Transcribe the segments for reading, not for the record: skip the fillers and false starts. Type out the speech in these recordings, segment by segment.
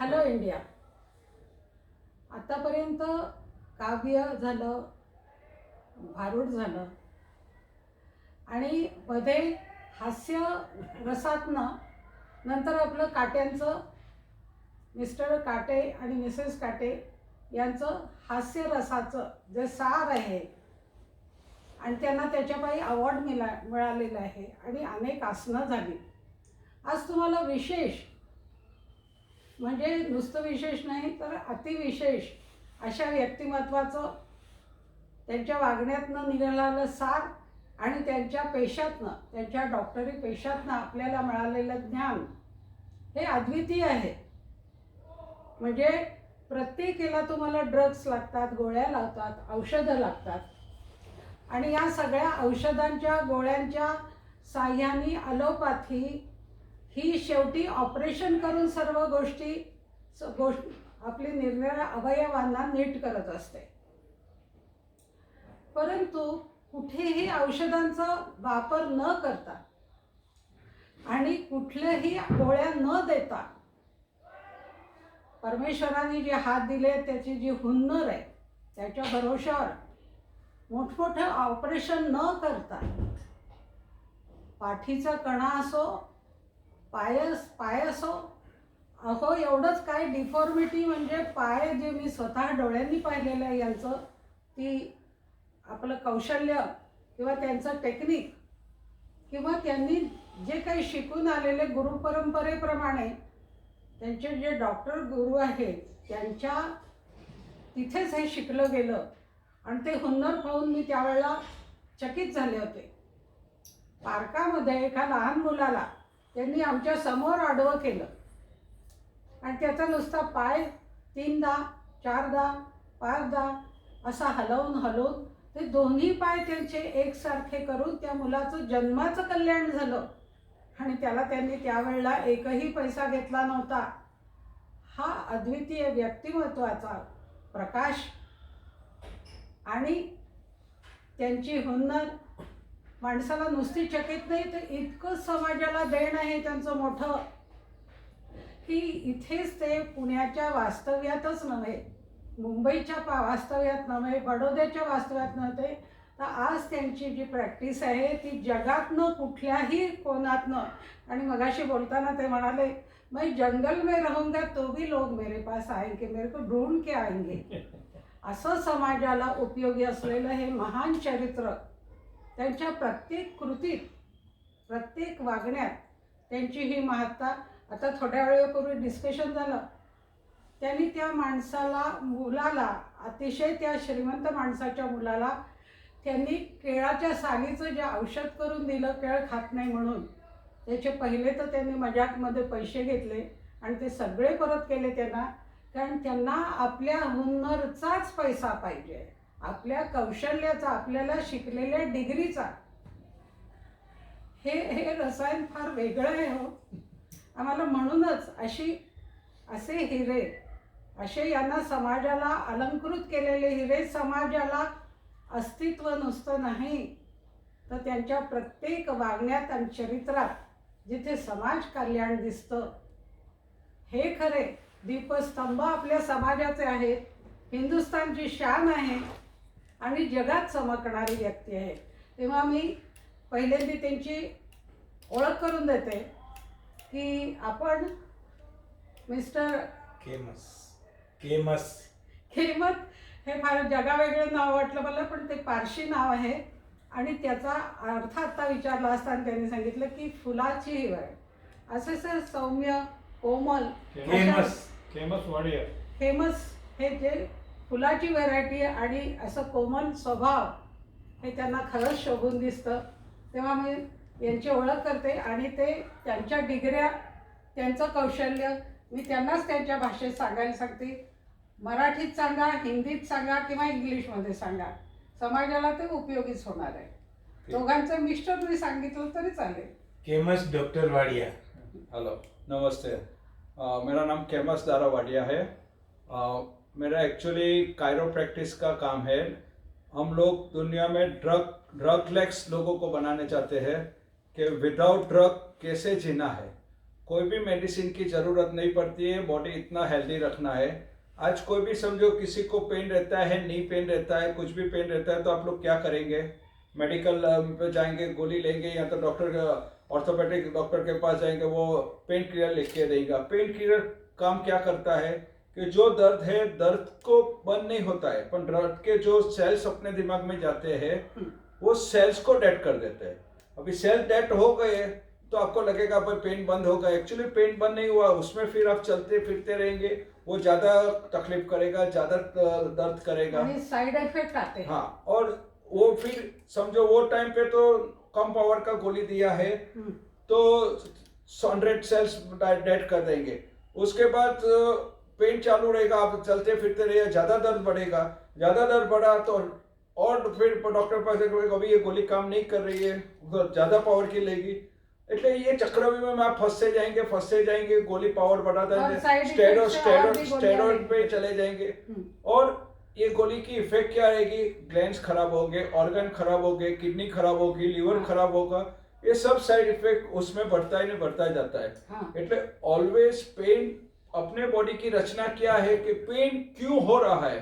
Hello India. आतापर्यंत काव्य झालं, भारूड झालं आणि मध्ये हास्य रसातनं नंतर आपलं काट्यांचं मिस्टर काटे आणि मिसेस काटे यांचं हास्य रसाचं जे सार आहे आणि त्यांना त्याच्यापायी अवॉर्ड मिळालेला आहे आणि अनेक आसनं झाली. आज तुम्हाला विशेष म्हणजे नुसतं विशेष नाही तर अतिविशेष अशा व्यक्तिमत्वाचं त्यांच्या वागण्यातनं निघालेलं सार आणि त्यांच्या पेशातनं, त्यांच्या डॉक्टरी पेशातनं आपल्याला मिळालेलं ज्ञान हे अद्वितीय आहे. म्हणजे प्रत्येकीला तुम्हाला ड्रग्स लागतात, गोळ्या लावतात, औषधं लागतात आणि या सगळ्या औषधांच्या गोळ्यांच्या साह्याने ॲलोपॅथी ही शेवटी ऑपरेशन करून सर्व गोष्टी आपली निरनिराळ्या अवयवांना नीट करत असते. परंतु कुठेही औषधांचा वापर न करता आणि कुठल्याही गोळ्या न देता परमेश्वराने जे हात दिले त्याची जी हुन्नर आहे त्याच्या भरोशावर मोठमोठं ऑपरेशन न करता पाठीचा कणा असो, पाय असो, अहो एवढंच काय डिफॉर्मिटी म्हणजे पाय जे मी स्वतः डोळ्यांनी पाहिलेलं आहे यांचं ती आपलं कौशल्य किंवा त्यांचं टेक्निक किंवा त्यांनी जे काही शिकून आलेले गुरुपरंपरेप्रमाणे त्यांचे जे डॉक्टर गुरु आहेत त्यांच्या तिथेच हे शिकलं गेलं आणि ते हुन्नर पाहून मी त्यावेळेला चकित झाले होते. पार्कामध्ये एका लहान मुलाला त्यांनी आमच्या समोर आडवं केलं आणि त्याचा नुसता पाय 3दा 4दा 5दा असा हलवून ते दोन्ही पाय त्यांचे एकसारखे करून त्या मुलाचं जन्माचं कल्याण झालं आणि त्याला त्यांनी त्यावेळेला एकही पैसा घेतला नव्हता. हा अद्वितीय व्यक्तिमत्वाचा प्रकाश आणि त्यांची हुन्नर माणसाला नुसती चकित नाही तर इतकं समाजाला देणं आहे त्यांचं मोठं की इथेच ते पुण्याच्या वास्तव्यातच नव्हे, मुंबईच्या वास्तव्यात नव्हे, बडोद्याच्या वास्तव्यात नव्हे तर आज त्यांची जी प्रॅक्टिस आहे ती जगातनं कुठल्याही कोणातनं. आणि मगाशी बोलताना ते म्हणाले मैं जंगल में रहूंगा तो भी लोग मेरे पास आएंगे, मेरे को ढूंढ के आएंगे. असं समाजाला उपयोगी असलेलं हे महान चरित्र त्यांच्या प्रत्येक कृतीत, प्रत्येक वागण्यात त्यांची ही महत्ता. आता थोड्या वेळेपूर्वी डिस्कशन झालं, त्यांनी त्या मुलाला अतिशय त्या श्रीमंत माणसाच्या मुलाला त्यांनी केळाच्या सालीचं जे औषध करून दिलं, केळ खात नाही म्हणून, त्याचे पहिले तर त्यांनी मजाकमध्ये पैसे घेतले आणि ते सगळे परत केले त्यांना, कारण त्यांना आपल्या हुन्नरचाच पैसा पाहिजे, आपल्या कौशल्याचा, आपल्याला शिकलेल्या डिग्रीचा. हे रसायन फार वेगळं आहे हो आम्हाला. म्हणूनच असे हिरे, असे यांना समाजाला अलंकृत केलेले हिरे समाजाला अस्तित्व नुसतं नाही तर त्यांच्या प्रत्येक वागण्यात आणि चरित्रात जिथे समाज कल्याण दिसतं हे खरे दीपस्तंभ आपल्या समाजाचे आहेत. हिंदुस्थानची शान आहे आणि जगात चमकणारी व्यक्ती आहे. तेव्हा मी पहिल्यांदा त्यांची ओळख करून देते की आपण मिस्टर खेमत हे फार जगावेगळं नाव वाटलं मला, पण ते पारशी नाव आहे आणि त्याचा अर्थ आत्ता विचारला असताना त्यांनी सांगितलं की फुलाची हिवाळ. असे सौम्य कोमल फेमस हे जे फुलाची व्हरायटी आणि असं कोमल स्वभाव हे त्यांना खरंच शोभून दिसतं. तेव्हा मी यांची ओळख करते आणि ते त्यांच्या डिग्र्या, त्यांचं कौशल्य मी त्यांनाच त्यांच्या भाषेत सांगायला सांगते. मराठीत सांगा, हिंदीत सांगा किंवा इंग्लिशमध्ये सांगा, समाजाला ते उपयोगीच होणार आहे. दोघांचं मिस्टर तुम्ही सांगितलं तरी चालेल. केमस डॉक्टर वाडिया. हेलो, नमस्ते. मेरा नाम केमस दारा वाडिया है. मेरा एक्चुअली कायरोप्रैक्टिस का काम है. हम लोग दुनिया में ड्रगलेस लोगों को बनाने चाहते हैं कि विदाउट ड्रग कैसे जीना है. कोई भी मेडिसिन की ज़रूरत नहीं पड़ती है, बॉडी इतना हेल्दी रखना है। आज कोई भी समझो किसी को पेन रहता है, नी पेन रहता है, कुछ भी पेन रहता है, तो आप लोग क्या करेंगे? मेडिकल पे जाएंगे, गोली लेंगे, या तो डॉक्टर ऑर्थोपेडिक डॉक्टर के पास जाएंगे, वो पेन किलर लिख के देगा। पेन किलर काम क्या करता है कि जो दर्द है, दर्द को बंद नहीं होता है, पर दर्द के जो सेल्स अपने दिमाग में जाते हैं वो सेल्स को डेड कर देते हैं। अभी सेल डेड हो गए तो आपको लगेगा भाई पेन बंद हो गया, एक्चुअली पेन बंद नहीं हुआ, उसमें फिर आप चलते फिरते रहेंगे, वो ज्यादा तकलीफ करेगा, ज्यादा दर्द करेगा, साइड इफेक्ट आते हैं। हाँ, और वो फिर समझो वो टाइम पे तो कम पावर का गोली दिया है तो 100 सेल्स डेड कर देंगे। उसके बाद पेन चालू रहेगा, आप चलते फिरते रहिए, ज्यादा दर्द बढ़ेगा, ज्यादा दर्द बढ़ा तो और फिर डॉक्टर पास अभी ये गोली काम नहीं कर रही है, ज्यादा पावर की लेगी, એટલે ये चक्रव्यूह में आप फंसते जाएंगे, गोली पावर बढ़ाता है, स्टेरॉइड पे चले जाएंगे, और ये गोली की इफेक्ट क्या रहेगी? ग्लैंड्स खराब होंगे, ऑर्गन खराब होंगे, किडनी खराब होगी, लीवर खराब होगा, ये सब साइड इफेक्ट उसमें बढ़ता ही नहीं बढ़ता जाता है। એટલે ऑलवेज पेन, अपने बॉडी की रचना क्या है कि पेन क्यों हो रहा है,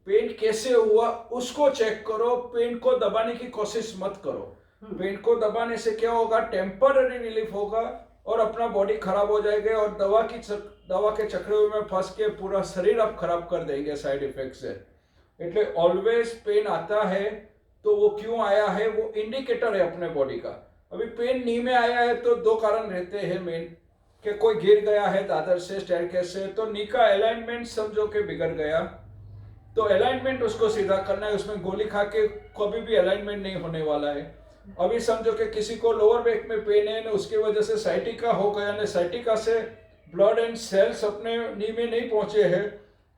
पेन कैसे हुआ, उसको चेक करो, पेन को दबाने की कोशिश मत करो। पेन को दबाने से क्या होगा? टेम्पररी रिलीफ होगा और अपना बॉडी खराब हो जाएगा, और दवा के चक्रव्यूह में फंस के पूरा शरीर आप खराब कर देंगे साइड इफेक्ट से। એટલે ऑलवेज पेन आता है तो वो क्यों आया है, वो इंडिकेटर है अपने बॉडी का। अभी पेन नी में आया है तो 2 कारण रहते हैं मेन, कि कोई गिर गया है दादर से, स्टेयरकेस से, तो नी का अलाइनमेंट समझो कि बिगड़ गया, तो अलाइनमेंट उसको सीधा करना है, उसमें गोली खा के कभी भी अलाइनमेंट नहीं होने वाला है। अभी समझो कि किसी को लोअर बैक में पेन है ना, उसकी वजह से साइटिका हो गया ना, साइटिका से ब्लड एंड सेल्स अपने नी में नहीं पहुंचे हैं,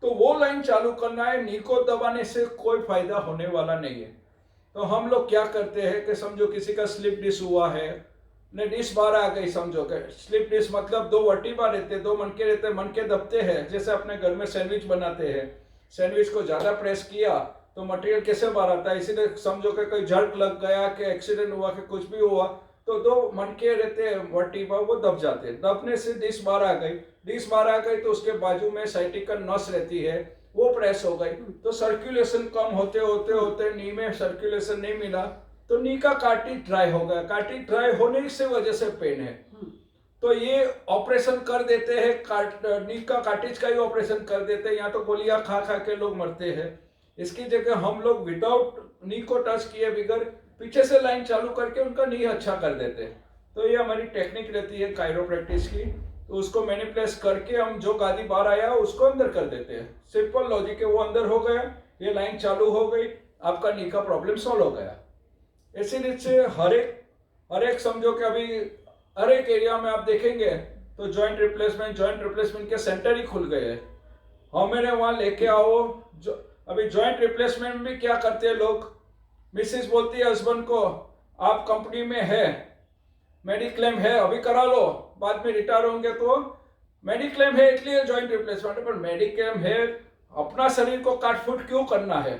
तो वो लाइन चालू करना है। नी को दबाने से कोई फायदा होने वाला नहीं है। तो हम लोग क्या करते हैं कि समझो किसी का स्लिप डिस्क हुआ है ने, डिस्क बाहर आ गई, समझो कि स्लिप डिस्क मतलब 2 वर्टिब्रा रहते हैं, 2 मनके रहते हैं, मनके दबते हैं, जैसे अपने घर में सैंडविच बनाते हैं, सैंडविच को ज्यादा प्रेस किया तो मटेरियल कैसे बाहर आता है, इसीलिए समझो कि कोई झड़क लग गया, कि एक्सीडेंट हुआ, कि कुछ भी हुआ, तो 2 मनके रहते हैं वर्टिब्रा, वो दब जाते हैं, दबने से डिस्क बाहर आ गई, डिस्क बाहर आ गई तो उसके बाजू में साइटिकल नस रहती है, वो प्रेस हो गई, तो सर्कुलेशन कम होते होते होते नी में सर्कुलेशन नहीं मिला, तो नी का कार्टिलेज ड्राई हो गया, कार्टिलेज ड्राई होने से वजह से पेन है। तो ये ऑपरेशन कर देते हैं, नी का कार्टिलेज का ही ऑपरेशन कर देते हैं, या तो गोलियां खा खा के लोग मरते हैं। इसकी जगह हम लोग विदाउट नी को टच किए बगैर पीछे से लाइन चालू करके उनका नी अच्छा कर देते हैं। तो ये हमारी टेक्निक रहती है कायरोप्रैक्टिस की, तो उसको मैनिपुलेट करके हम जो गादी बाहर आया उसको अंदर कर देते हैं। सिंपल लॉजिक है, वो अंदर हो गया, ये लाइन चालू हो गई, आपका नी का प्रॉब्लम सॉल्व हो गया। इसी रीत से हर एक समझो कि अभी हर एक एरिया में आप देखेंगे तो जॉइंट रिप्लेसमेंट के सेंटर ही खुल गए हैं। हमें वहां लेके आओ, अभी जॉइंट रिप्लेसमेंट में भी क्या करते हैं लोग, मिसेस बोलती है हस्बैंड को, आप कंपनी में है, मेडिक्लेम है, अभी करा लो, बाद में रिटायर होंगे तो मेडिक्लेम है इसलिए जॉइंट रिप्लेसमेंट, पर मेडिक्लेम है, अपना शरीर को काट फूट क्यों करना है?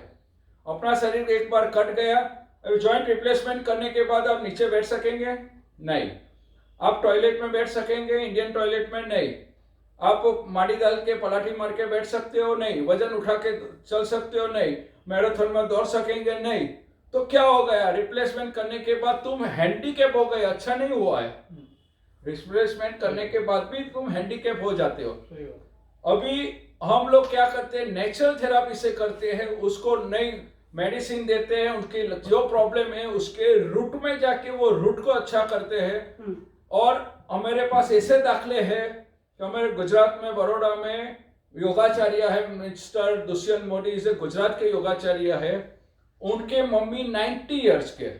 अपना शरीर एक बार कट गया, अभी जॉइंट रिप्लेसमेंट करने के बाद आप नीचे बैठ सकेंगे? नहीं। आप टॉयलेट में बैठ सकेंगे? इंडियन टॉयलेट में नहीं। आप माड़ी डाल के पलाठी मार के बैठ सकते हो? नहीं। वजन उठा के चल सकते हो? नहीं। मैराथन में दौड़ सकेंगे? नहीं। तो क्या हो गया? रिप्लेसमेंट करने के बाद तुम हैंडीकैप हो गए, अच्छा नहीं हुआ है। रिप्लेसमेंट करने के बाद भी तुम हैंडीकैप हो जाते हो। अभी हम लोग क्या करते हैं, नेचुरल थेरापी से करते हैं, उसको नई मेडिसिन देते हैं, उनकी जो प्रॉब्लम है उसके रूट में जाके वो रूट को अच्छा करते हैं। और हमारे पास ऐसे दाखले हैं कि हमारे गुजरात में, बड़ौदा में योगाचार्य है मिस्टर दुष्यंत मोदी, से गुजरात के योगाचार्य है। उनके मम्मी 90 इयर्स के,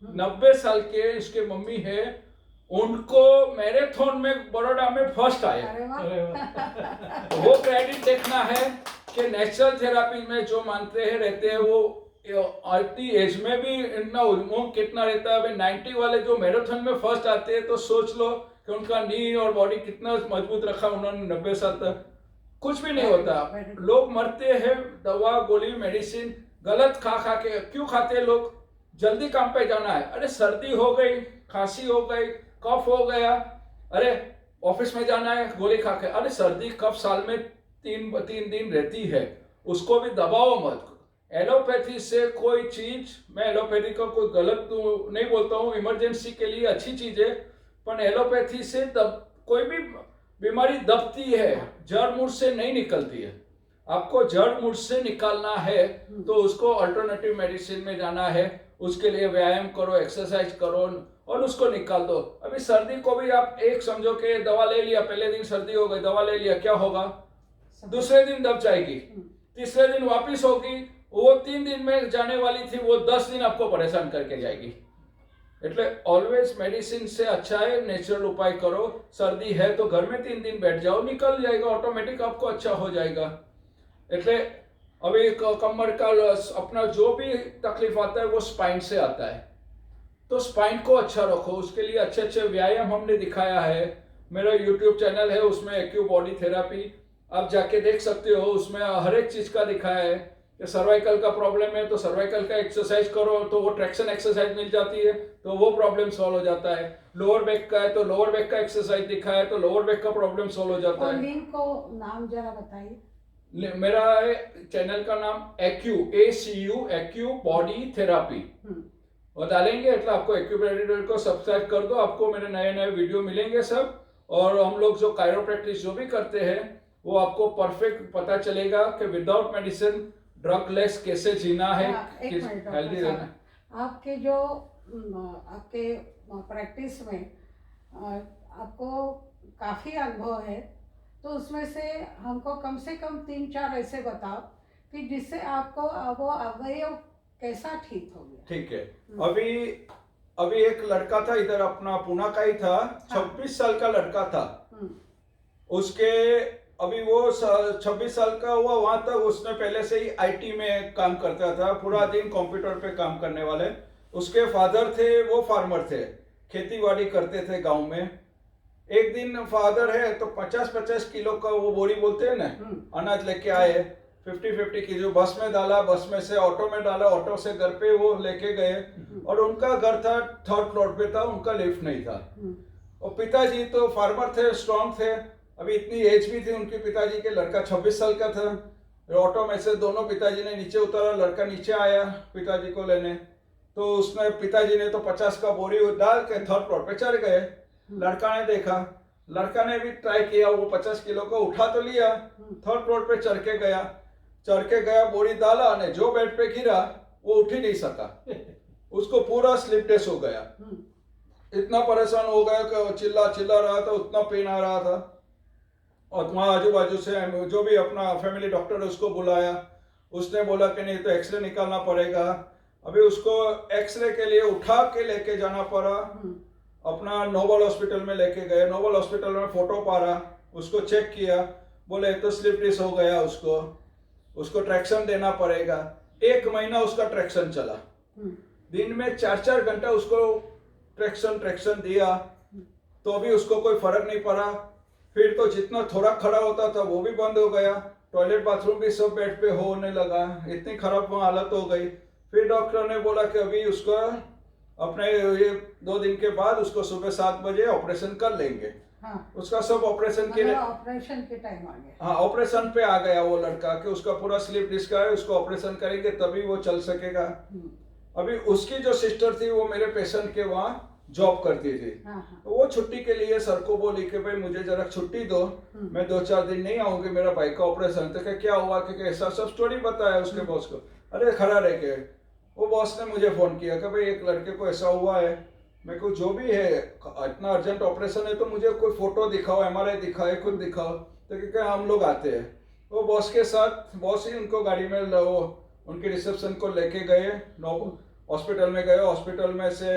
90 साल के इसके मम्मी है, उनको मैराथन में बड़ौदा में फर्स्ट आया। वो क्रेडिट देखना है कि नेचुरल थेरापी में जो मानते हैं रहते हैं, वो आती एज में भी इतना उमंग कितना रहता है। अभी 90 वाले जो मैराथन में फर्स्ट आते हैं तो सोच लो कि उनका नी और बॉडी कितना मजबूत रखा उन्होंने 90 साल तक। कुछ भी नहीं होता, लोग मरते हैं दवा गोली मेडिसिन गलत खा खा के। क्यों खाते हैं लोग? जल्दी काम पे जाना है। अरे सर्दी हो गई, खांसी हो गई, कफ हो गया, अरे ऑफिस में जाना है, गोली खा के, अरे सर्दी कब साल में तीन दिन रहती है, उसको भी दबाओ मत। एलोपैथी से कोई चीज, मैं एलोपैथी का कोई गलत नहीं बोलता हूँ, इमरजेंसी के लिए अच्छी चीज है, पर एलोपैथी से कोई भी बीमारी दबती है, जड़ मूल से नहीं निकलती है। आपको जड़ मूल से निकालना है तो उसको अल्टरनेटिव मेडिसिन में जाना है, उसके लिए व्यायाम करो, एक्सरसाइज करो और उसको निकाल दो। अभी सर्दी को भी आप एक समझो कि दवा ले लिया, पहले दिन सर्दी हो गई, दवा ले लिया, क्या होगा, दूसरे दिन दब जाएगी, तीसरे दिन वापिस होगी, वो 3 दिन में जाने वाली थी, वो 10 दिन आपको परेशान करके जाएगी। એટલે ऑलवेज मेडिसिन से अच्छा है नेचुरल उपाय करो। सर्दी है तो घर में 3 दिन बैठ जाओ, निकल जाएगा, ऑटोमेटिक आपको अच्छा हो जाएगा। એટલે अभी कमर का अपना जो भी तकलीफ आता है वो स्पाइन से आता है, तो स्पाइन को अच्छा रखो, उसके लिए अच्छे अच्छे व्यायाम हमने दिखाया है। मेरा यूट्यूब चैनल है, उसमें एक्यू बॉडी थेरापी आप जाके देख सकते हो, उसमें हर एक चीज का दिखाया है कि सर्वाइकल का प्रॉब्लम है तो सर्वाइकल का एक्सरसाइज करो तो वो ट्रैक्शन एक्सरसाइज मिल जाती है, तो वो प्रॉब्लम सॉल्व हो जाता है। लोअर बैक का है तो लोअर बैक का एक्सरसाइज दिखाया है तो लोअर बैक का प्रॉब्लम सॉल्व हो जाता है। लिंक को नाम जरा बताइए। मेरा चैनल का नाम एक्यू बॉडी थेरापी और डालेंगे, એટલે आपको एक्यूप्रेडिटर को सब्सक्राइब कर दो, आपको मेरे नए नए वीडियो मिलेंगे सब। और हम लोग जो कायरोप्रैक्टिस जो भी करते हैं वो आपको परफेक्ट पता चलेगा कि विदाउट मेडिसिन ड्रग लेस कैसे जीना है, हेल्दी रहना। आपके जो आपके प्रैक्टिस में आपको काफ़ी अनुभव है, तो उसमें से हमको कम से कम 3-4 ऐसे बताओ कि जिससे आपको वो अवयव कैसा ठीक हो गया। ठीक है, अभी एक लड़का था इधर, अपना पुणे का ही था, 26 साल का लड़का था। उसके अभी वो 26 साल का हुआ, वहां तक उसने पहले से ही आईटी में काम करता था, पूरा दिन कंप्यूटर पे काम करने वाले। उसके फादर थे, वो फार्मर थे, खेती बाड़ी करते थे गांव में। एक दिन फादर है तो 50-50 किलो का वो बोरी बोलते हैं ना, अनाज लेके आए, 50-50 किलो बस में डाला, बस में से ऑटो में डाला, ऑटो से घर पे वो लेके गए। और उनका घर था 3rd फ्लोर पे था, उनका लिफ्ट नहीं था। और पिताजी तो फार्मर थे, स्ट्रांग थे, अभी इतनी एज भी थी उनके पिताजी के, लड़का 26 साल का था। ऑटो में से दोनों पिताजी ने नीचे उतारा, लड़का नीचे आया पिताजी को लेने, तो उसने पिताजी ने तो 50 का बोरी डाल के 3rd फ्लोर पे चढ़ गए। लड़का ने देखा, लड़का ने भी ट्राई किया, वो 50 किलो को उठा तो लिया, 3rd फ्लोर पे चढ़ के गया, बोरी डाला ने जो बेड पे गिरा वो उठ ही नहीं सका, उसको पूरा स्लिप डिस्क हो गया। इतना परेशान हो गया कि चिल्ला रहा था, उतना पेन आ रहा था। और वहाँ आजू बाजू से जो भी अपना फैमिली डॉक्टर है उसको बुलाया, उसने बोला कि नहीं तो एक्सरे निकालना पड़ेगा। अभी उसको एक्सरे के लिए उठा के लेके जाना पड़ा, अपना नोबल हॉस्पिटल में लेके गए। नोबल हॉस्पिटल में फोटो पारा, उसको चेक किया, बोले तो स्लिप डिस्क हो गया, उसको ट्रैक्शन देना पड़ेगा। 1 महीना उसका ट्रैक्शन चला, दिन में 4-4 घंटा उसको ट्रैक्शन दिया, तो अभी उसको कोई फर्क नहीं पड़ा। फिर तो जितना थोड़ा खड़ा होता था वो भी बंद हो गया, टॉयलेट बाथरूम भी सब बेड पे होने लगा, इतनी खराब हालत हो गई। फिर डॉक्टर ने बोला कि अभी उसको अपने ये 2 दिन के बाद उसको सुबह 7 बजे ऑपरेशन कर लेंगे। उसका सब ऑपरेशन के टाइम आ गया। हाँ, ऑपरेशन पे आ गया वो लड़का कि उसका पूरा स्लिप डिस्क है, उसको ऑपरेशन करेंगे तभी वो चल सकेगा। अभी उसकी जो सिस्टर थी वो मेरे पेशेंट के वहाँ जॉब करती थी, तो वो छुट्टी के लिए सर को बोली कि भाई मुझे जरा छुट्टी दो, मैं 2-4 दिन नहीं आऊंगी, मेरा भाई का ऑपरेशन। तो क्या हुआ कि ऐसा सब स्टोरी बताया उसके बॉस को। अरे खड़ा रह के वो बॉस ने मुझे फोन किया कि भाई एक लड़के को ऐसा हुआ है, मैं को जो भी है इतना अर्जेंट ऑपरेशन है तो मुझे कोई फोटो दिखाओ, MRI दिखाए, खुद दिखाओ। तो क्या हम लोग आते हैं, वो बॉस के साथ, बॉस ही उनको गाड़ी में उनके रिसेप्शन को लेके गए, हॉस्पिटल में गए। हॉस्पिटल में से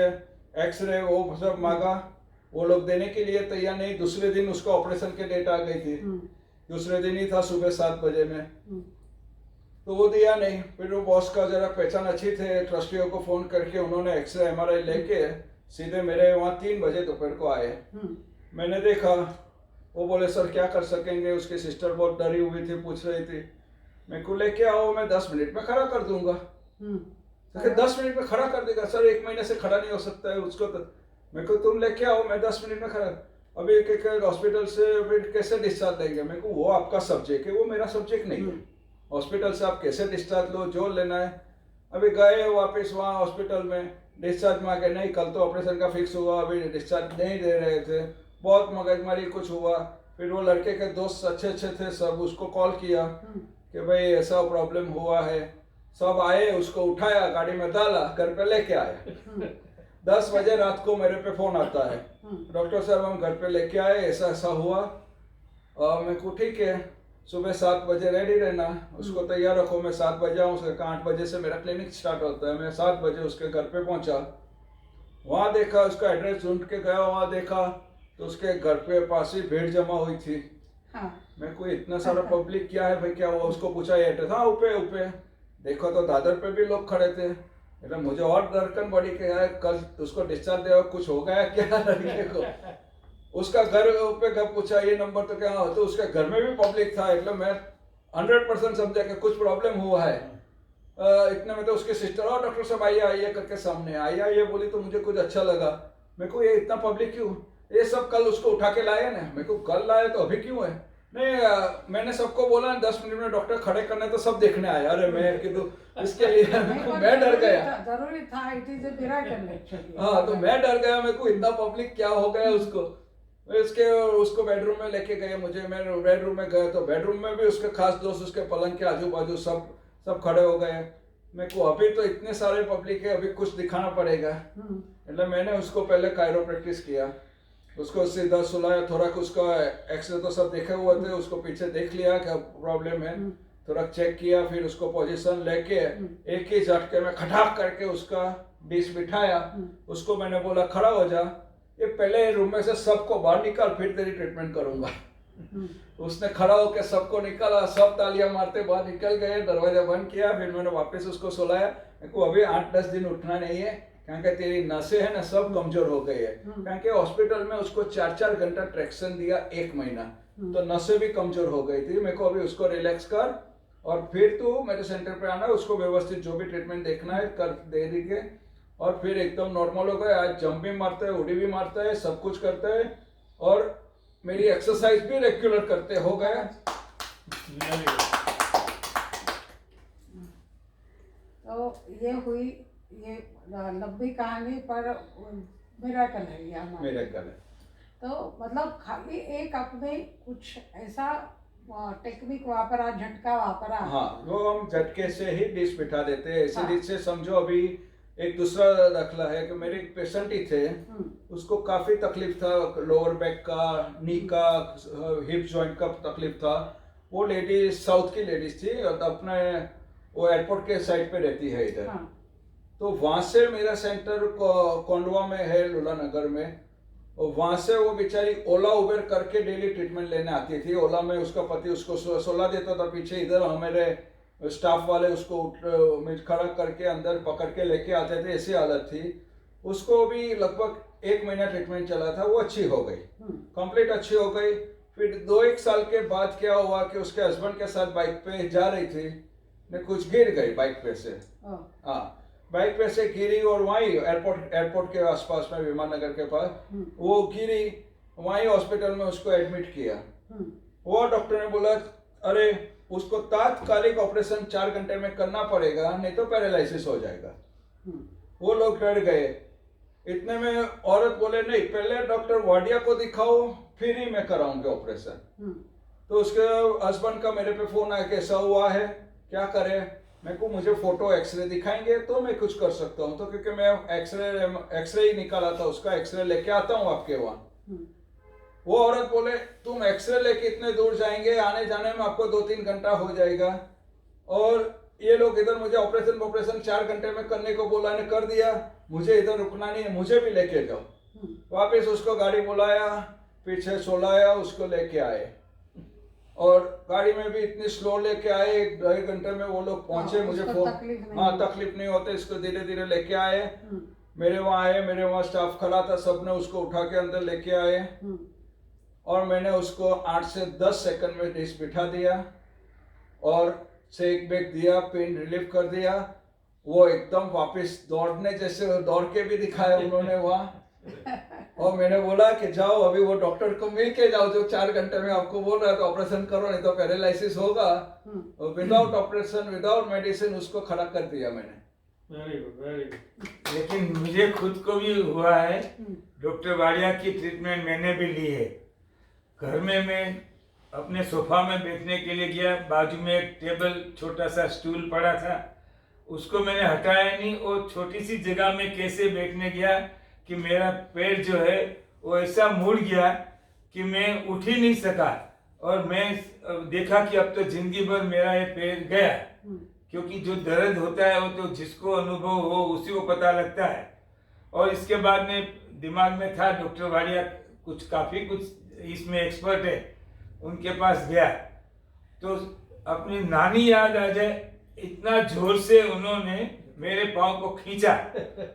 एक्सरे वो सब मांगा, वो लोग देने के लिए तैयार नहीं। दूसरे दिन उसका ऑपरेशन की डेट आ गई थी, दूसरे दिन ही था सुबह 7 बजे में, तो वो दिया नहीं। फिर वो बॉस का जरा पहचान अच्छी थे, ट्रस्टियों को फोन करके उन्होंने एक्सरे MRI लेके सीधे मेरे वहाँ 3 बजे दोपहर को आए। मैंने देखा, वो बोले सर क्या कर सकेंगे। उसकी सिस्टर बहुत डरी हुई थी, पूछ रही थी, मैं को लेके आओ, मैं 10 मिनट में खड़ा कर दूंगा। तो 10 मिनट में खड़ा कर देगा सर, 1 महीने से खड़ा नहीं हो सकता है उसको। तो मैं को तुम लेके आओ, मैं 10 मिनट में खड़ा। अभी एक हॉस्पिटल से फिर कैसे डिस्चार्ज देंगे? मेरे को वो आपका सब्जेक्ट है, वो मेरा सब्जेक्ट नहीं है। हॉस्पिटल से आप कैसे डिस्चार्ज लो, जो लेना है। अभी गए वापस वहाँ हॉस्पिटल में, डिस्चार्ज में आके नहीं, कल तो ऑपरेशन का फिक्स हुआ, अभी डिस्चार्ज नहीं दे रहे थे, बहुत मगजमारी कुछ हुआ। फिर वो लड़के के दोस्त अच्छे अच्छे थे सब, उसको कॉल किया कि भाई ऐसा प्रॉब्लम हुआ है। सब आए, उसको उठाया, गाड़ी में डाला, घर पे लेके आए। 10 बजे रात को मेरे पे फोन आता है, डॉक्टर साहब हम घर पे लेके आए, ऐसा ऐसा हुआ। मेरे को ठीक है, सुबह 7 बजे रेडी रहना, उसको तैयार रखो। मैं 7 बजे आऊँ, उसका 8 बजे से मेरा क्लिनिक स्टार्ट होता है। मैं 7 बजे उसके घर पे पहुंचा, वहाँ देखा, उसका एड्रेस ढूंढ के गया, वहाँ देखा तो उसके घर पे पास ही भीड़ जमा हुई थी। हाँ। मैं कोई इतना सारा पब्लिक क्या है भाई, क्या हुआ? उसको पूछा ये एड्रेस, हाँ ऊपे ऊपे। देखो तो दादर पे भी लोग खड़े थे। मतलब मुझे और धड़कन बढ़ी कि यार कल उसको डिस्चार्ज दे, कुछ हो गया क्या लड़के को? उसका घर पे कब पूछा ये नंबर तो क्या, तो उसके घर में भी पब्लिक था। मतलब मैं 100% समझा कि कुछ प्रॉब्लम हुआ है। इतने में तो उसके सिस्टर और डॉक्टर साहब आइए आइए करके सामने आइए आइए बोली, तो मुझे कुछ अच्छा लगा। मेरे को ये इतना पब्लिक क्यों? ये सब कल उसको उठा के लाए ना, मेरे को कल लाए तो अभी क्यों है? नहीं मैंने सबको बोला 10 मिनट में डॉक्टर खड़े करने, तो सब देखने आए। अरे मैं कि इसके लिए मैं डर गया। जरूरी था, इट इज ए मिरेकल। हाँ, तो मैं डर गया, मेरे को इतना पब्लिक क्या हो गया उसको। उसको बेडरूम में लेके गए मुझे, मैं बेडरूम में गया तो बेडरूम में भी उसके खास दोस्त उसके पलंग के आजू बाजू सब खड़े हो गए। मेरे को अभी तो इतने सारे पब्लिक है, अभी कुछ दिखाना पड़ेगा। मतलब मैंने उसको पहले कायरो प्रैक्टिस किया, उसको सीधा सुलाया, थोड़ा उसका एक्सरे तो सब देखे हुए थे, उसको पीछे देख लिया क्या प्रॉब्लम है, थोड़ा चेक किया, फिर उसको पोजीशन लेके एक ही झटके में खटाक करके उसका डिश बिठाया। उसको मैंने बोला खड़ा हो जा, ये पहले रूम में से सबको बाहर निकाल, फिर तेरी ट्रीटमेंट करूंगा। उसने खड़ा होकर सबको निकाला, सब तालियां मारते बाहर निकल गए, दरवाजा बंद किया। फिर मैंने वापस उसको सुलाया। मेरे को अभी 8-10 दिन उठना नहीं है, क्योंकि तेरी नसें है ना सब कमजोर हो गई है। क्योंकि हॉस्पिटल में उसको 4-4 घंटा ट्रैक्शन दिया 1 महीना, तो नसें भी कमजोर हो गई थी। मेरे को अभी उसको रिलैक्स कर और फिर तू मेरे सेंटर पे आना, उसको व्यवस्थित जो भी ट्रीटमेंट देखना है कर दे दीजिए। और फिर एकदम नॉर्मल हो गए। आज जंप भी मारता है, उड़ी भी मारता है, सब कुछ करता है और मेरी एक्सरसाइज भी रेगुलर करते हो गया। तो ये हुई, ये लंबी कहानी, पर मिरेकल है ये हमारा। मिरेकल है। तो मतलब खाली एक अपने कुछ ऐसा टेक्निक वापरा, झटका वापरा। हाँ, वो हम झटके से ही डिश बिठा देते हैं। ऐसे डिश से समझो अभी एक दूसरा दाखला है कि मेरे एक पेशेंट ही थे, उसको काफी तकलीफ था, लोअर बैक का, नी का, हिप जॉइंट का तकलीफ था। वो लेडी साउथ की लेडीज थी, अपने वो एयरपोर्ट के साइड पे रहती है इधर। तो वहां से मेरा सेंटर कोंडवा में है, लुला नगर में। और वहां से वो बेचारी ओला उबेर करके डेली ट्रीटमेंट लेने आती थी। ओला में उसका पति उसको सोला देता था पीछे, इधर हमारे स्टाफ वाले उसको खड़ा करके अंदर पकड़ के लेके आते थे, ऐसी हालत थी। उसको भी लगभग 1 महीना ट्रीटमेंट चला था, वो अच्छी हो गई, कंप्लीट अच्छी हो गई। फिर 2-1 साल के बाद क्या हुआ कि उसके हस्बैंड के साथ बाइक पे जा रही थी, कुछ गिर गई बाइक पे से। हाँ, बाइक पे से गिरी और वहीं एयरपोर्ट के आसपास में, विमान नगर के पास वो गिरी। वहीं हॉस्पिटल में उसको एडमिट किया। वो डॉक्टर ने बोला अरे उसको तात्कालिक ऑपरेशन 4 घंटे में करना पड़ेगा, नहीं तो पैरालिसिस हो जाएगा। वो लोग डर गए। इतने में औरत बोले नहीं, पहले डॉक्टर वाडिया को दिखाओ, फिर ही मैं कराऊंगी ऑपरेशन। तो उसके हस्बैंड का मेरे पे फोन आया, कैसा हुआ है, क्या करे? मुझे फोटो एक्सरे दिखाएंगे तो मैं कुछ कर सकता हूँ। तो क्योंकि मैं एक्सरे ही निकाला था उसका, एक्सरे लेके आता हूँ आपके वहाँ। वो औरत बोले तुम एक्सरे लेके इतने दूर जाएंगे, आने जाने में आपको 2-3 घंटा हो जाएगा, और ये लोग इधर मुझे ऑपरेशन 4 घंटे में करने को बोला, ने कर दिया, मुझे इधर रुकना नहीं है, मुझे भी लेके जाओ। वापस उसको गाड़ी बुलाया, पीछे सोलाया, उसको लेके आए। और गाड़ी में भी इतनी स्लो लेके आए, 1-2 घंटे में वो लोग पहुंचे। मुझे फोन, तकलीफ नहीं होते, इसको धीरे धीरे लेके आए। मेरे वहाँ स्टाफ खड़ा था, सबने उसको उठा के अंदर लेके आए और मैंने उसको 8 से 10 सेकंड में डिश बिठा दिया और शेक बेक दिया, पेन रिलीफ कर दिया। वो एकदम वापस दौड़ने जैसे दौड़ के भी दिखाया उन्होंने वहाँ। और मैंने बोला कि जाओ अभी वो डॉक्टर को मिल के जाओ जो 4 घंटे में आपको बोल रहा है, तो ऑपरेशन करो नहीं तो पैरालिसिस होगा। और विदाउट ऑपरेशन विदाउट मेडिसिन उसको खड़ा कर दिया मैंने। Very good very good. लेकिन मुझे खुद को भी हुआ है, डॉक्टर वाडिया की ट्रीटमेंट मैंने भी ली है। घर में मैं अपने सोफा में बैठने के लिए गया, बाजू में एक टेबल छोटा सा स्टूल पड़ा था, उसको मैंने हटाया नहीं, और छोटी सी जगह में कैसे बैठने गया कि मेरा पैर जो है वो ऐसा मुड़ गया कि मैं उठ ही नहीं सका। और मैं देखा कि अब तो जिंदगी भर मेरा ये पैर गया, क्योंकि जो दर्द होता है वो तो जिसको अनुभव हो उसी को पता लगता है। और इसके बाद में दिमाग में था डॉक्टर वाडिया काफ़ी कुछ इसमें एक्सपर्ट है, उनके पास गया तो अपनी नानी याद आ जाए, इतना जोर से उन्होंने मेरे पाँव को खींचा।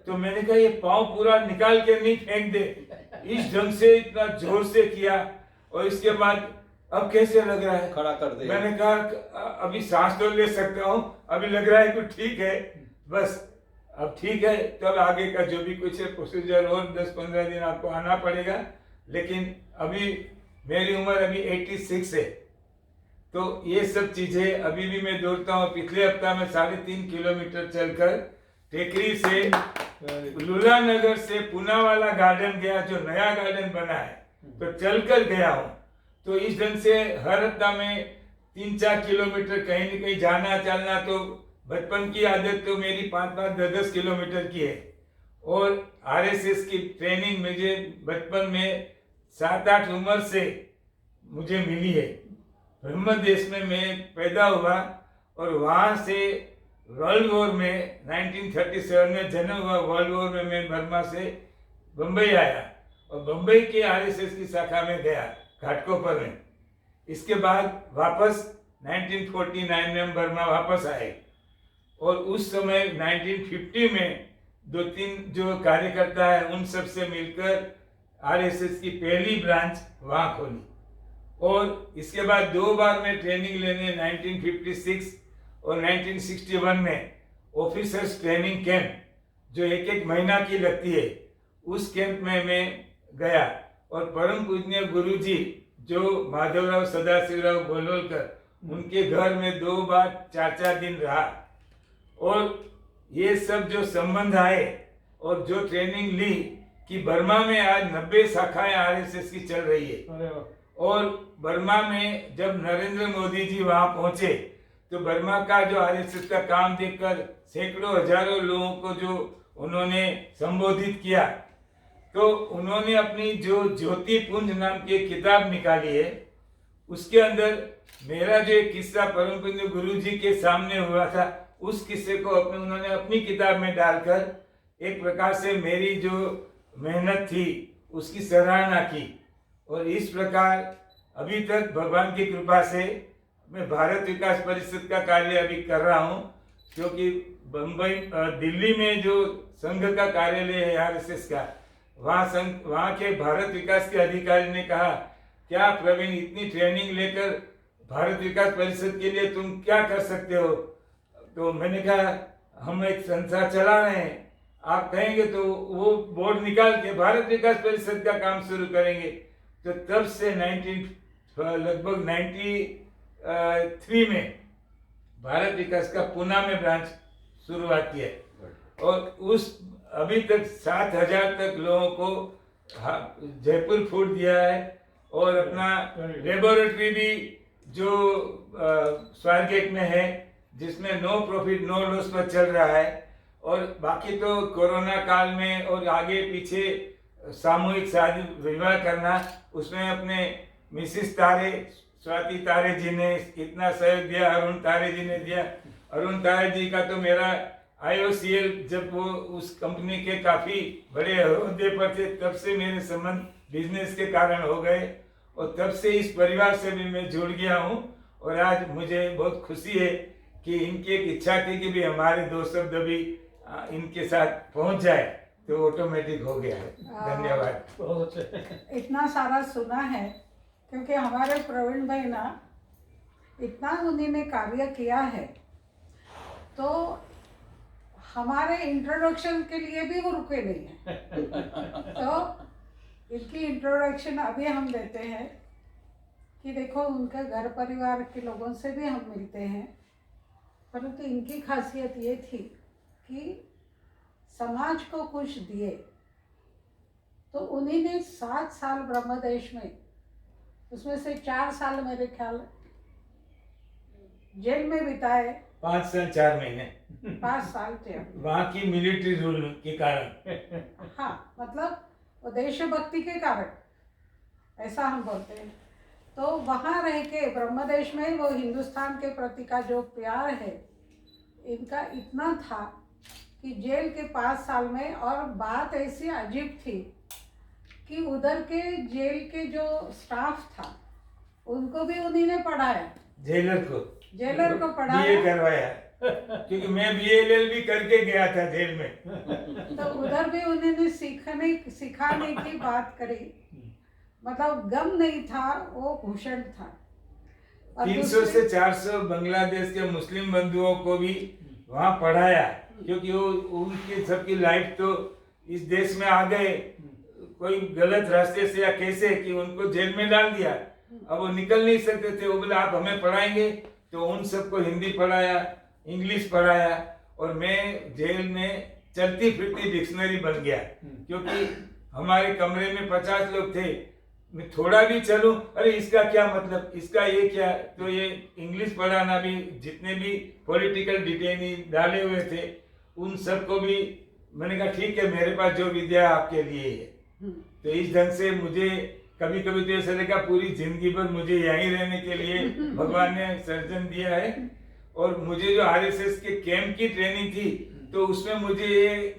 तो मैंने कहा ये पाँव पूरा निकाल के नहीं फेंक दे, इस ढंग से इतना जोर से किया। और इसके बाद अब कैसे लग रहा है? खड़ा कर दिया। मैंने कहा अभी सांस तो ले सकता हूँ, अभी लग रहा है कुछ ठीक है, बस अब ठीक है। तब आगे का जो भी कुछ है प्रोसीजर, और 10-15 दिन आपको आना पड़ेगा। लेकिन अभी मेरी उम्र अभी 86 है, तो ये सब चीजें अभी भी मैं दौड़ता हूँ। पिछले हफ्ता में 3.5 किलोमीटर चलकर टेकरी से लूला नगर से पूना वाला गार्डन गया, जो नया गार्डन बना है, तो चलकर गया हूँ। तो इस ढंग से हर हफ्ता में 3-4 किलोमीटर कहीं न कहीं जाना चलना, तो बचपन की आदत तो मेरी 5-5, 10-10 किलोमीटर की है। और आरएसएस की ट्रेनिंग मुझे बचपन में 7-8 उम्र से मुझे मिली है। ब्रह्म देश में मैं पैदा हुआ, और वहाँ से वर्ल्ड वॉर में 1937 में जन्म हुआ। वर्ल्ड वॉर में मैं बर्मा से बम्बई आया, और बम्बई के आरएसएस की शाखा में गया घाटकोपर में। इसके बाद वापस 1949 में हम बर्मा वापस आए, और उस समय 1950 में 2-3 जो कार्यकर्ता है उन सब से मिलकर आरएसएस की पहली ब्रांच वहाँ खोली। और इसके बाद 2 बार मैं ट्रेनिंग लेने 1956 और 1961 में ऑफिसर्स ट्रेनिंग कैंप, जो 1-1 महीना की लगती है, उस कैंप में मैं गया। और परम पूजनीय गुरुजी जो माधवराव सदाशिवराव गोलवलकर, उनके घर में 2 बार 4-4 दिन रहा। और ये सब जो संबंध आए और जो ट्रेनिंग ली कि बर्मा में आज 90 शाखाएं आरएसएस की चल रही है। और बर्मा में जब नरेंद्र मोदी जी वहां पहुंचे, तो बर्मा का जो आरएसएस का काम देखकर सैकड़ों हजारों लोगों को जो उन्होंने संबोधित किया, तो उन्होंने अपनी जो ज्योति पुंज नाम की एक किताब निकाली है, उसके अंदर मेरा जो एक किस्सा परम पूज्य गुरु जी के सामने हुआ था, उस किस्से को उन्होंने अपनी किताब में डालकर एक प्रकार से मेरी जो मेहनत थी उसकी सराहना की। और इस प्रकार अभी तक भगवान की कृपा से मैं भारत विकास परिषद का कार्य अभी कर रहा हूँ, क्योंकि दिल्ली में जो संघ का कार्यालय है आरएसएस का, वहाँ के भारत विकास के अधिकारी ने कहा, क्या प्रवीण इतनी ट्रेनिंग लेकर भारत विकास परिषद के लिए तुम क्या कर सकते हो? तो मैंने कहा हम एक संस्था चला रहे हैं, आप कहेंगे तो वो बोर्ड निकाल के भारत विकास परिषद का काम शुरू करेंगे। तो तब से लगभग 93 में भारत विकास का पुणे में ब्रांच शुरुआत की है, और उस अभी तक 7,000 तक लोगों को जयपुर फूड दिया है। और अपना लेबोरेटरी भी जो स्वारगेट में है, जिसमें नो प्रॉफिट नो लॉस पर चल रहा है। और बाकी तो कोरोना काल में और आगे पीछे सामूहिक शादी विवाह करना, उसमें अपने मिसिस तारे, स्वाति तारे जी ने इतना सहयोग दिया, अरुण तारे जी ने दिया। अरुण तारे जी का तो मेरा IOCL, जब वो उस कंपनी के काफ़ी बड़े ओहदे पर थे, तब से मेरे संबंध बिजनेस के कारण हो गए, और तब से इस परिवार से भी मैं जुड़ गया हूँ। और आज मुझे बहुत खुशी है कि इनकी एक इच्छा थी कि भी हमारे 2 शब्द भी इनके साथ पहुँच जाए, तो ऑटोमेटिक हो गया है। धन्यवाद। बहुत अच्छे। इतना सारा सुना है, क्योंकि हमारे प्रवीण भाई ना इतना उन्होंने कार्य किया है, तो हमारे इंट्रोडक्शन के लिए भी वो रुके नहीं है। तो इनकी इंट्रोडक्शन अभी हम देते हैं कि देखो उनके घर परिवार के लोगों से भी हम मिलते हैं, परंतु इनकी खासियत ये थी कि समाज को कुछ दिए। तो उन्हीं ने 7 साल ब्रह्मदेश में, उसमें से 4 साल मेरे ख्याल जेल में बिताए। 5 साल 4 महीने 5 साल जेल। वहाँ की मिलिट्री रूल के कारण। हाँ, मतलब वो देशभक्ति के कारण, ऐसा हम बोलते हैं। तो वहाँ रह के ब्रह्मदेश में वो हिंदुस्तान के प्रति का जो प्यार है इनका इतना था कि जेल के 5 साल में, और बात ऐसी अजीब थी कि उधर के जेल के जो स्टाफ था उनको भी उन्हीं ने पढ़ाया, जेलर को जेलर को बीए पढ़ाया। करवाया क्योंकि मैं बीएलएलबी करके गया था जेल में। तो उधर भी उन्होंने सिखाने की बात करी। मतलब गम नहीं था, वो भूषण था। और 300 से 400 बांग्लादेश के मुस्लिम बंधुओं को भी वहाँ पढ़ाया, क्योंकि वो उनकी सबकी लाइफ तो इस देश में आ गए कोई गलत रास्ते से या कैसे कि उनको जेल में डाल दिया। अब वो निकल नहीं सकते थे। वो बोले आप हमें पढ़ाएंगे, तो उन सबको हिंदी पढ़ाया, इंग्लिश पढ़ाया, और मैं जेल में चलती फिरती डिक्शनरी बन गया। क्योंकि हमारे कमरे में 50 लोग थे, मैं थोड़ा भी चलूं, अरे इसका क्या मतलब, इसका ये क्या, तो ये इंग्लिश पढ़ाना भी, जितने भी पॉलिटिकल डिटेनी डाले हुए थे उन सबको भी मैंने कहा ठीक है, मेरे पास जो विद्या आपके लिए है। तो इस ढंग से मुझे कभी कभी तो ऐसा लगा पूरी जिंदगी भर मुझे यहीं रहने के लिए भगवान ने सर्जन दिया है। और मुझे जो आरएसएस के कैंप की ट्रेनिंग थी, तो उसमें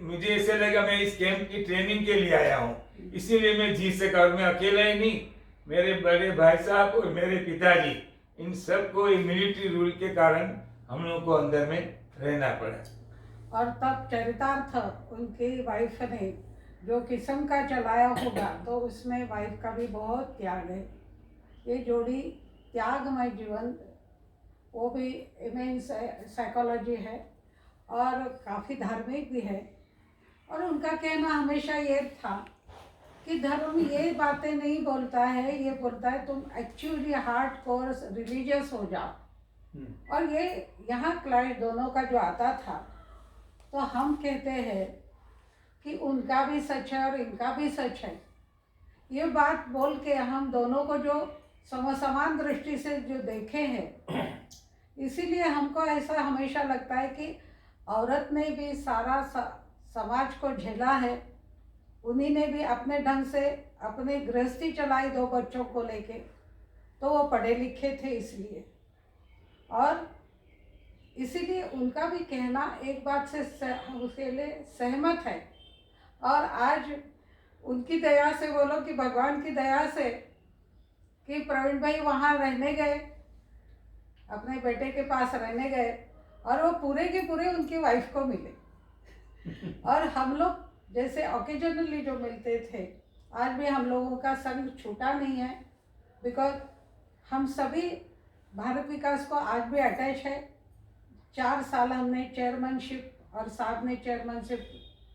मुझे ऐसा लगा मैं इस कैंप की ट्रेनिंग के लिए आया हूँ, इसीलिए मैं जी सका। और मैं अकेला ही नहीं, मेरे बड़े भाई साहब और मेरे पिताजी, इन सबको मिलिट्री रूल के कारण हम लोगों को अंदर में रहना पड़ा। और तब चरितार्थ उनकी वाइफ ने जो किस्म का चलाया होगा, तो उसमें वाइफ का भी बहुत त्याग है। ये जोड़ी त्यागमय जीवन, वो भी एमए साइकोलॉजी है और काफ़ी धार्मिक भी है। और उनका कहना हमेशा ये था कि धर्म ये बातें नहीं बोलता है, ये बोलता है तुम एक्चुअली हार्ड कोर्स रिलीजियस हो जाओ। और ये यहाँ क्लैश दोनों का जो आता था, तो हम कहते हैं कि उनका भी सच है और इनका भी सच है। ये बात बोल के हम दोनों को जो समान दृष्टि से जो देखे हैं, इसीलिए हमको ऐसा हमेशा लगता है कि औरत ने भी सारा समाज को झेला है। उन्हीं ने भी अपने ढंग से अपनी गृहस्थी चलाई 2 बच्चों को लेके, तो वो पढ़े लिखे थे इसलिए। और इसीलिए उनका भी कहना एक बात से उसके लिए सहमत है। और आज उनकी दया से बोलो कि भगवान की दया से कि प्रवीण भाई वहाँ रहने गए, अपने बेटे के पास रहने गए, और वो पूरे के पूरे उनकी वाइफ को मिले। और हम लोग जैसे ओकेजनली जो मिलते थे, आज भी हम लोगों का संग छूटा नहीं है, बिकॉज हम सभी भारत विकास को आज भी अटैच है। 4 साल हमने चेयरमैनशिप और साहब ने चेयरमैनशिप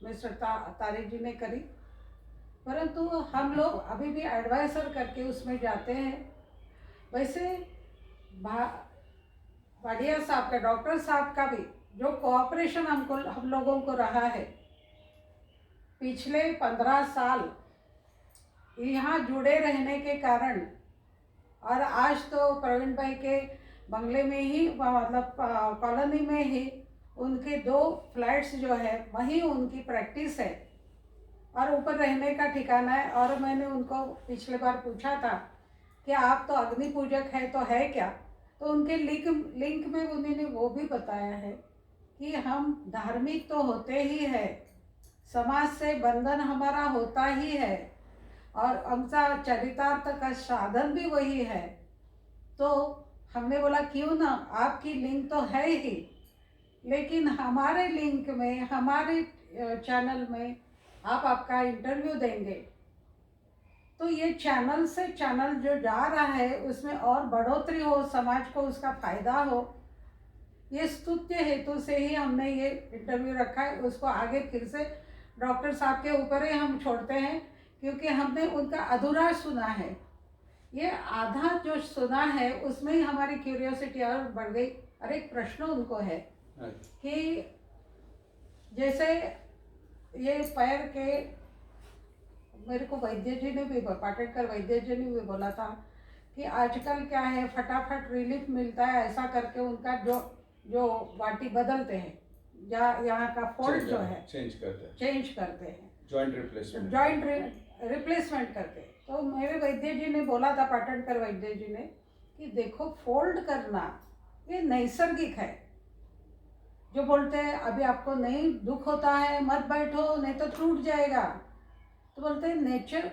मिस्टर तारिक जी ने करी, परंतु हम लोग अभी भी एडवाइजर करके उसमें जाते हैं। वैसे भाटिया साहब का, डॉक्टर साहब का भी जो कोऑपरेशन हम लोगों को रहा है पिछले 15 साल यहाँ जुड़े रहने के कारण, और आज तो प्रवीण भाई के बंगले में ही, मतलब कॉलोनी में ही उनके 2 फ्लैट्स जो है वहीं उनकी प्रैक्टिस है और ऊपर रहने का ठिकाना है। और मैंने उनको पिछले बार पूछा था कि आप तो अग्नि पूजक है, तो है क्या, तो उनके लिंक में उन्होंने वो भी बताया है कि हम धार्मिक तो होते ही है, समाज से बंधन हमारा होता ही है, और हमसा चरितार्थ का साधन भी वही है। तो हमने बोला क्यों ना, आपकी लिंक तो है ही, लेकिन हमारे लिंक में, हमारे चैनल में आप आपका इंटरव्यू देंगे, तो ये चैनल से चैनल जो जा रहा है उसमें और बढ़ोतरी हो, समाज को उसका फायदा हो। ये स्तुत्य हेतु से ही हमने ये इंटरव्यू रखा है। उसको आगे फिर से डॉक्टर साहब के ऊपर ही हम छोड़ते हैं, क्योंकि हमने उनका अधूरा सुना है। ये आधा जो सुना है उसमें ही हमारी क्यूरियोसिटी और बढ़ गई। और एक प्रश्न उनको है कि जैसे ये पैर के, मेरे को वैद्य जी ने भी, पाटेडकर वैद्य जी ने भी बोला था कि आजकल क्या है, फटाफट रिलीफ मिलता है ऐसा करके उनका जो वाटी बदलते हैं या यहाँ का फोल्ड जो है चेंज करते हैं, जॉइंट रिप्लेसमेंट करते हैं। तो मेरे वैद्य जी ने बोला था, पाटणकर वैद्य जी ने, कि देखो फोल्ड करना ये नैसर्गिक है। जो बोलते हैं अभी आपको नहीं दुख होता है मत बैठो नहीं तो टूट जाएगा, तो बोलते हैं नेचर,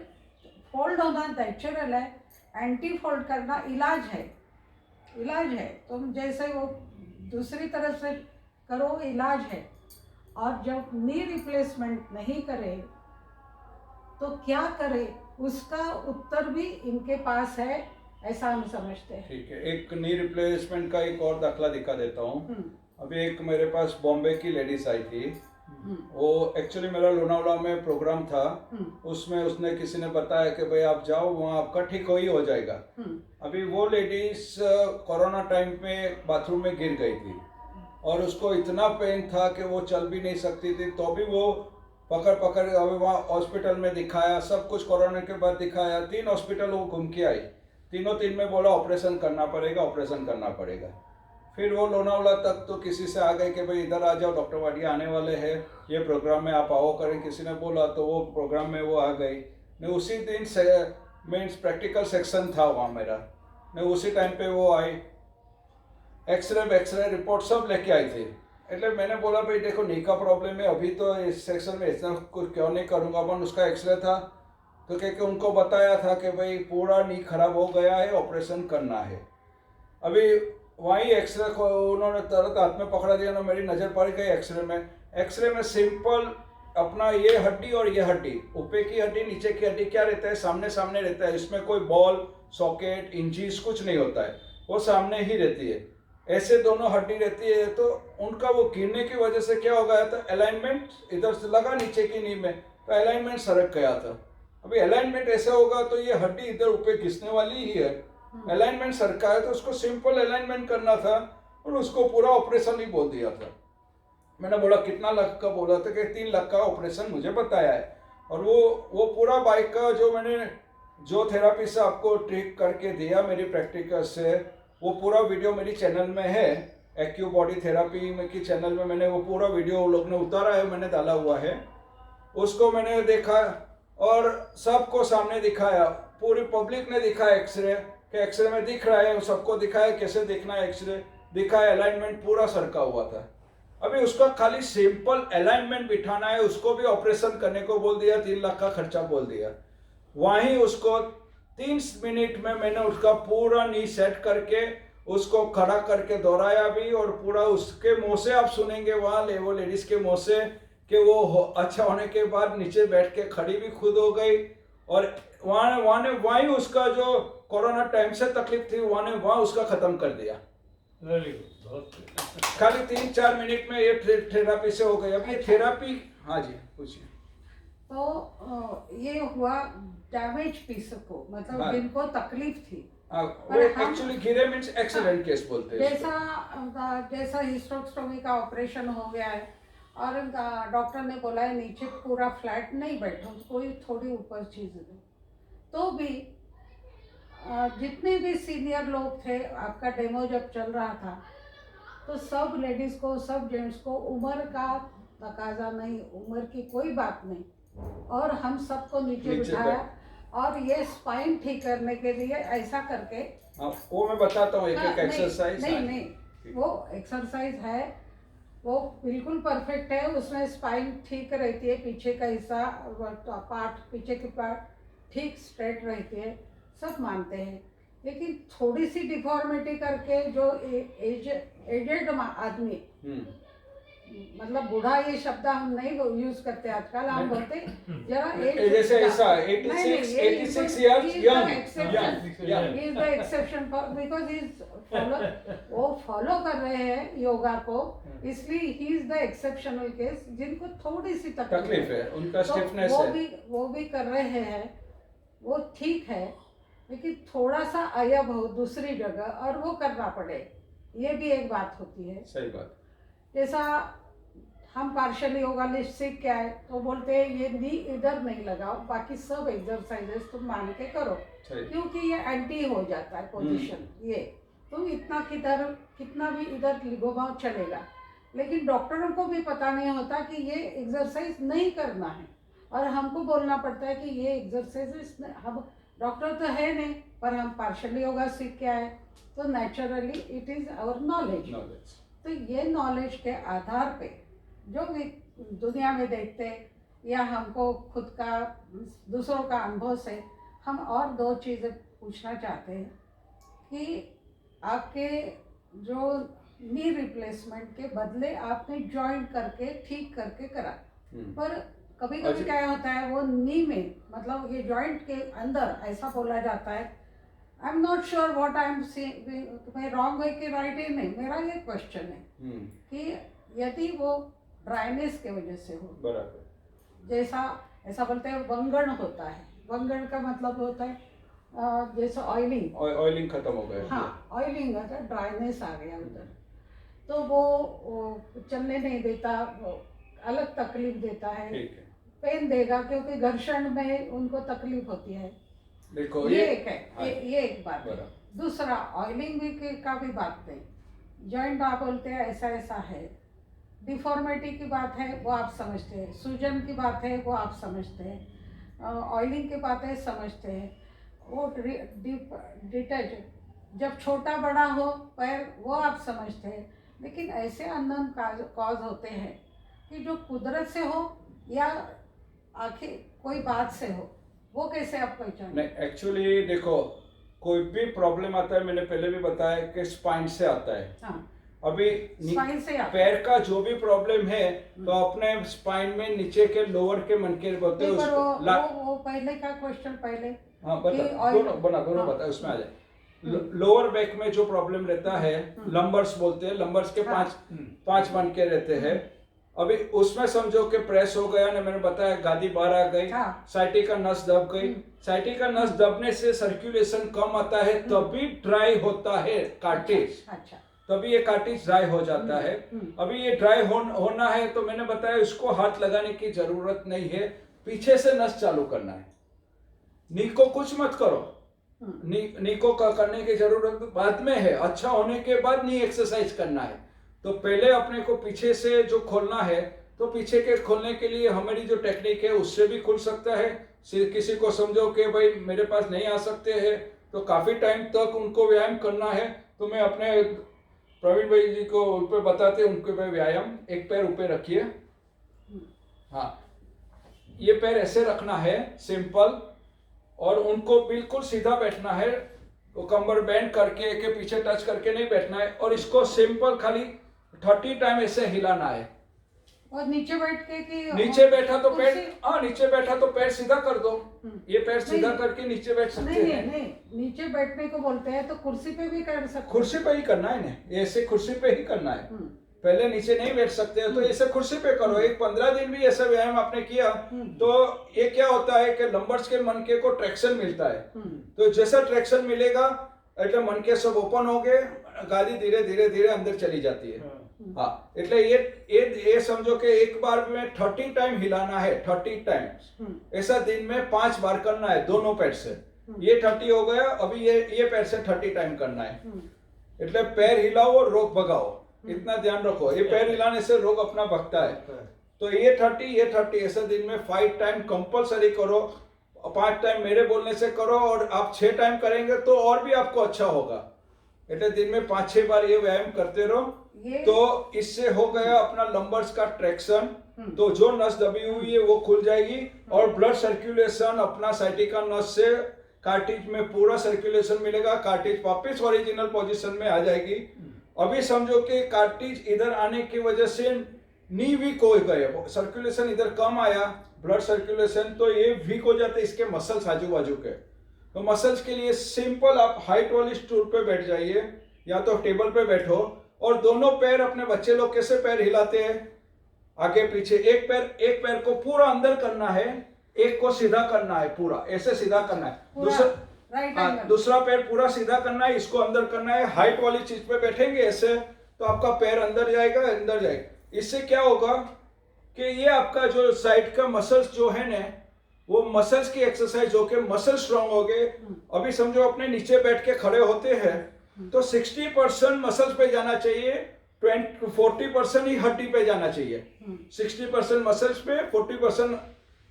फोल्ड होना नेचुरल है, एंटी फोल्ड करना इलाज है। तुम जैसे वो दूसरी तरफ से करो इलाज है। और जब नी रिप्लेसमेंट नहीं करे तो क्या करे, उसका उत्तर भी इनके पास है, ऐसा हम समझते हैं। ठीक है, एक नी रिप्लेसमेंट का एक और दाखला दिखा देता हूँ। अभी एक मेरे पास बॉम्बे की लेडीज आई थी, वो एक्चुअली मेरा लोनावला में प्रोग्राम था, उसमें उसने किसी ने बताया कि भाई आप जाओ वहाँ आपका ठीक हो जाएगा। अभी वो लेडीज कोरोना टाइम पे बाथरूम में गिर गई थी और उसको इतना पेन था कि वो चल भी नहीं सकती थी, तो भी वो पकड़ अभी वहाँ हॉस्पिटल में दिखाया, सब कुछ कोरोना के बाद दिखाया, 3 हॉस्पिटल वो घूम के आई, तीन में बोला ऑपरेशन करना पड़ेगा। फिर वो लोनावला तक तो किसी से आ गए कि भाई इधर आ जाओ, डॉक्टर वाडिया आने वाले हैं, ये प्रोग्राम में आप आओ करें, किसी ने बोला तो वो प्रोग्राम में वो आ गई। मैं उसी दिन मीन्स प्रैक्टिकल सेक्शन था वहाँ मेरा, मैं उसी टाइम पे वो आई, एक्सरे रिपोर्ट सब लेके आई थी। એટલે मैंने बोला भाई देखो नी का प्रॉब्लम है, अभी तो इस सेक्शन में इतना कुछ क्यों नहीं करूँगा, अपन उसका एक्सरे था तो क्या उनको बताया था कि भाई पूरा नी खराब हो गया है, ऑपरेशन करना है। अभी वहीं एक्सरे को उन्होंने तुरंत हाथ में पकड़ा दिया ना, मेरी नज़र पड़ गई एक्सरे में सिंपल अपना ये हड्डी और ये हड्डी, ऊपर की हड्डी नीचे की हड्डी क्या रहता है, सामने रहता है, इसमें कोई बॉल सॉकेट इंजीज कुछ नहीं होता है, वो सामने ही रहती है, ऐसे दोनों हड्डी रहती है। तो उनका वो गिरने की वजह से क्या हो गया था, अलाइनमेंट इधर से लगा नीचे की नी में, तो अलाइनमेंट सरक गया था। अभी अलाइनमेंट ऐसे होगा तो ये हड्डी इधर ऊपर घिसने वाली ही है, अलाइनमेंट सरका है तो उसको सिंपल अलाइनमेंट करना था और उसको पूरा ऑपरेशन ही बोल दिया था। मैंने बोला कितना लाख का बोला था, कि 3 लाख का ऑपरेशन मुझे बताया है। और वो पूरा बाइक का जो थेरापी से आपको ट्रीट करके दिया मेरी प्रैक्टिकल से, वो पूरा वीडियो मेरी चैनल में है, एक्यू बॉडी थेरापी में की चैनल में मैंने वो पूरा वीडियो वो लोग ने उतारा है, मैंने डाला हुआ है, उसको मैंने देखा और सबको सामने दिखाया, पूरी पब्लिक ने दिखाया एक्सरे, कि एक्सरे में दिख रहा है, सबको दिखाया कैसे देखना है, एक्सरे दिखाया, अलाइनमेंट पूरा सरका हुआ था। अभी उसका खाली सिंपल अलाइनमेंट बिठाना है, उसको भी ऑपरेशन करने को बोल दिया, 3 लाख का खर्चा बोल दिया। वहीं उसको 3 मिनट में मैंने उसका पूरा नी सेट करके उसको खड़ा करके दोहराया भी, और पूरा उसके मुंह से आप सुनेंगे वहाँ वो लेडीज के मुंह से कि वो अच्छा होने के बाद नीचे बैठ के खड़ी भी खुद हो गई, और वहीं उसका जो कोरोना टाइम से तकलीफ थी वहाँ उसका खत्म कर दिया। खाली 3-4 मिनट में ये थेरापी से हो गई। अब ये थेरापी, हाँ जी पूछिए। तो ये हुआ डैमेज पीस को, मतलब हाँ। जिनको तकलीफ थी, वो एक्चुअली गिरे मींस एक्सीडेंट केस बोलते हैं इसको। जैसा हिस्टेरेक्टोमी का ऑपरेशन हो गया है और डॉक्टर ने बोला है नीचे पूरा फ्लैट नहीं बैठो, कोई थोड़ी ऊपर चीज दो, तो भी जितने भी सीनियर लोग थे, आपका डेमो जब चल रहा था तो सब लेडीज को सब जेंट्स को उम्र का तकाजा नहीं, उम्र की कोई बात नहीं, और हम सबको नीचे बिठाया और ये स्पाइन ठीक करने के लिए ऐसा करके, वो मैं बताता हूँ एक एक्सरसाइज। नहीं वो एक्सरसाइज है, वो बिल्कुल परफेक्ट है, उसमें स्पाइन ठीक रहती है, पीछे का हिस्सा पार्ट, पीछे की पार्ट ठीक स्ट्रेट रहती है, सब मानते हैं। लेकिन थोड़ी सी डिफॉर्मिटी करके जो एजेड आदमी मतलब बूढ़ा ये शब्द हम नहीं यूज करते आजकल, हम बोलते जरा एज जैसे ऐसा 86 years young. He is the exception for because वो फॉलो कर रहे हैं योगा को, इसलिए he is the exceptional case जिनको थोड़ी सी तकलीफ है, उनका तो स्टिफनेस है। वो भी कर रहे हैं, वो ठीक है, लेकिन थोड़ा सा अयब हो दूसरी जगह और वो करना पड़े, ये भी एक बात होती है। सही बात। जैसा हम पार्शियल योगा लिस्ट सीख के आए तो बोलते हैं ये नी इधर नहीं लगाओ, बाकी सब एक्सरसाइजेस तुम मान के करो, क्योंकि ये एंटी हो जाता है पोजीशन, ये तुम इतना कितना भी इधर घुमाओ चलेगा, लेकिन डॉक्टरों को भी पता नहीं होता कि ये एक्सरसाइज नहीं करना है, और हमको बोलना पड़ता है कि ये एक्सरसाइजेस हम डॉक्टर तो है नहीं, पर हम पार्शियल योगा सीख के आए, तो naturally it is our knowledge. तो ये नॉलेज के आधार पे जो भी दुनिया में देखते या हमको खुद का दूसरों का अनुभव से हम और दो चीज़ें पूछना चाहते हैं कि आपके जो नी रिप्लेसमेंट के बदले आपने जॉइंट करके ठीक करके करा, पर कभी कभी क्या होता है वो नी में मतलब ये जॉइंट के अंदर ऐसा बोला जाता है, I am not sure what I am saying, मैं रॉन्ग है कि राइट है, नहीं, मेरा ये क्वेश्चन है कि यदि वो ड्राइनेस के वजह से हो, बराबर, जैसा ऐसा बोलते हैं वंगण होता है, वंगण का मतलब होता है जैसे ऑयलिंग खत्म हो गया, हाँ ऑयलिंग होता है, ड्राइनेस आ गया उधर, तो वो चलने नहीं देता, वो अलग तकलीफ देता है, पेन देगा क्योंकि घर्षण में उनको तकलीफ होती है। देखो ये एक है, ये एक बात है। दूसरा ऑयलिंग भी का भी बात नहीं, जॉइंट आप बोलते हैं ऐसा ऐसा है, डिफॉर्मिटी की बात है वो आप समझते हैं, सूजन की बात है वो आप समझते हैं, ऑयलिंग की बातें समझते हैं, वो डिटैच जब छोटा बड़ा हो पैर वो आप समझते हैं, लेकिन ऐसे अननोन कॉज होते हैं कि जो कुदरत से हो या आखिर कोई बात से हो, वो कैसे आप पहचान? नहीं, एक्चुअली देखो कोई भी प्रॉब्लम आता है, मैंने पहले भी बताया कि स्पाइन से आता है। हाँ, अभी पैर का जो भी प्रॉब्लम है तो अपने स्पाइन में नीचे के लोअर के मनके बोलते हैं उसको, वो पहले का क्वेश्चन पहले, हाँ बता, दोनों बता, उसमें आ जाए। लोअर बैक में जो प्रॉब्लम रहता है, लंबर्स बोलते हैं, लंबर्स के पांच मनके रहते हैं, अभी उसमें समझो कि प्रेस हो गया ना, मैंने बताया गादी बाहर आ गई, साइटिका नस दब गई, साइटिका नस दबने से सर्कुलेशन कम आता है, तभी ड्राई होता है कार्टिज, तभी ये कार्टिज ड्राई हो जाता है। अभी ये ड्राई होना है तो मैंने बताया इसको हाथ लगाने की जरूरत नहीं है, पीछे से नस चालू करना है, नी को कुछ मत करो, नी को करने की जरूरत बाद में है, अच्छा होने के बाद नी एक्सरसाइज करना है। तो पहले अपने को पीछे से जो खोलना है, तो पीछे के खोलने के लिए हमारी जो टेक्निक है उससे भी खुल सकता है। किसी को समझो कि भाई मेरे पास नहीं आ सकते हैं तो काफी टाइम तक उनको व्यायाम करना है, तो मैं अपने प्रवीण भाई जी को उन पे बताते हैं, उनके पे व्यायाम, एक पैर ऊपर रखिए, हाँ ये पैर ऐसे रखना है सिंपल, और उनको बिल्कुल सीधा बैठना है, वो कमर बेंड करके के पीछे टच करके नहीं बैठना है, और इसको सिंपल खाली 30 टाइम ऐसे हिलाना है। और नीचे बैठ के कि नीचे बैठा तो पैर, हाँ नीचे बैठा तो पैर सीधा कर दो, ये पैर सीधा करके नीचे बैठ सकते हैं। नहीं, नीचे बैठने को बोलते हैं तो कुर्सी पे भी कर सकते, कुर्सी पे ही करना है ना, ऐसे कुर्सी पे ही करना है, पहले नीचे नहीं बैठ सकते हैं तो ऐसे कुर्सी पे करो। एक 15 दिन भी ऐसा व्यायाम आपने किया तो ये क्या होता है कि लंबर्स के मनके को ट्रैक्शन मिलता है, तो जैसा ट्रैक्शन मिलेगा એટલે मनके सब ओपन हो गए, गादी धीरे धीरे धीरे अंदर चली जाती है। हाँ, એટલે ये समझो कि एक बार में 30 टाइम हिलाना है, 30 टाइम्स, ऐसा दिन में 5 बार करना है दोनों पैर से। ये 30 हो गया, अभी ये पैर से 30 टाइम करना है, એટલે पैर हिलाओ और रोग भगाओ, इतना ध्यान रखो, ये पैर हिलाने से रोग अपना भगता है। तो ये 30 ऐसे दिन में 5 टाइम कंपलसरी करो, 5 टाइम मेरे बोलने से करो, और आप 6 टाइम करेंगे तो और भी आपको अच्छा होगा। એટલે दिन में 5-6 बार ये व्यायाम करते रहो, तो इससे हो गया अपना लंबर्स का ट्रैक्शन, तो जो नस दबी हुई है वो खुल जाएगी, और ब्लड सर्कुलेशन अपना साइटिका नस से कार्टिज में पूरा सर्कुलेशन मिलेगा, कार्टिज वापस ओरिजिनल पोजीशन में आ जाएगी। अभी समझो कि कार्टिज इधर आने की वजह से नी वीक हो गए, सर्कुलेशन इधर कम आया, ब्लड सर्कुलेशन, तो ये वीक हो जाते इसके मसल्स आजू बाजू के। तो मसल्स के लिए सिंपल आप हाइट वाली स्टूल पे बैठ जाइए या तो टेबल पे बैठो और दोनों पैर, अपने बच्चे लोग कैसे पैर हिलाते हैं आगे पीछे, एक पैर को पूरा अंदर करना है, एक को सीधा करना है, पूरा ऐसे सीधा करना है, दूसरा पैर पूरा सीधा करना है, इसको अंदर करना है। हाइट वाली चीज पे बैठेंगे ऐसे तो आपका पैर अंदर जाएगा, अंदर जाएगा। इससे क्या होगा कि ये आपका जो साइड का मसल्स जो है ना, वो मसल्स की एक्सरसाइज होके मसल स्ट्रांग हो गए। अभी समझो अपने नीचे बैठ के खड़े होते हैं तो 60% मसल्स पे जाना चाहिए, 40% ही हड्डी पे जाना चाहिए। 60% मसल्स पे, 40%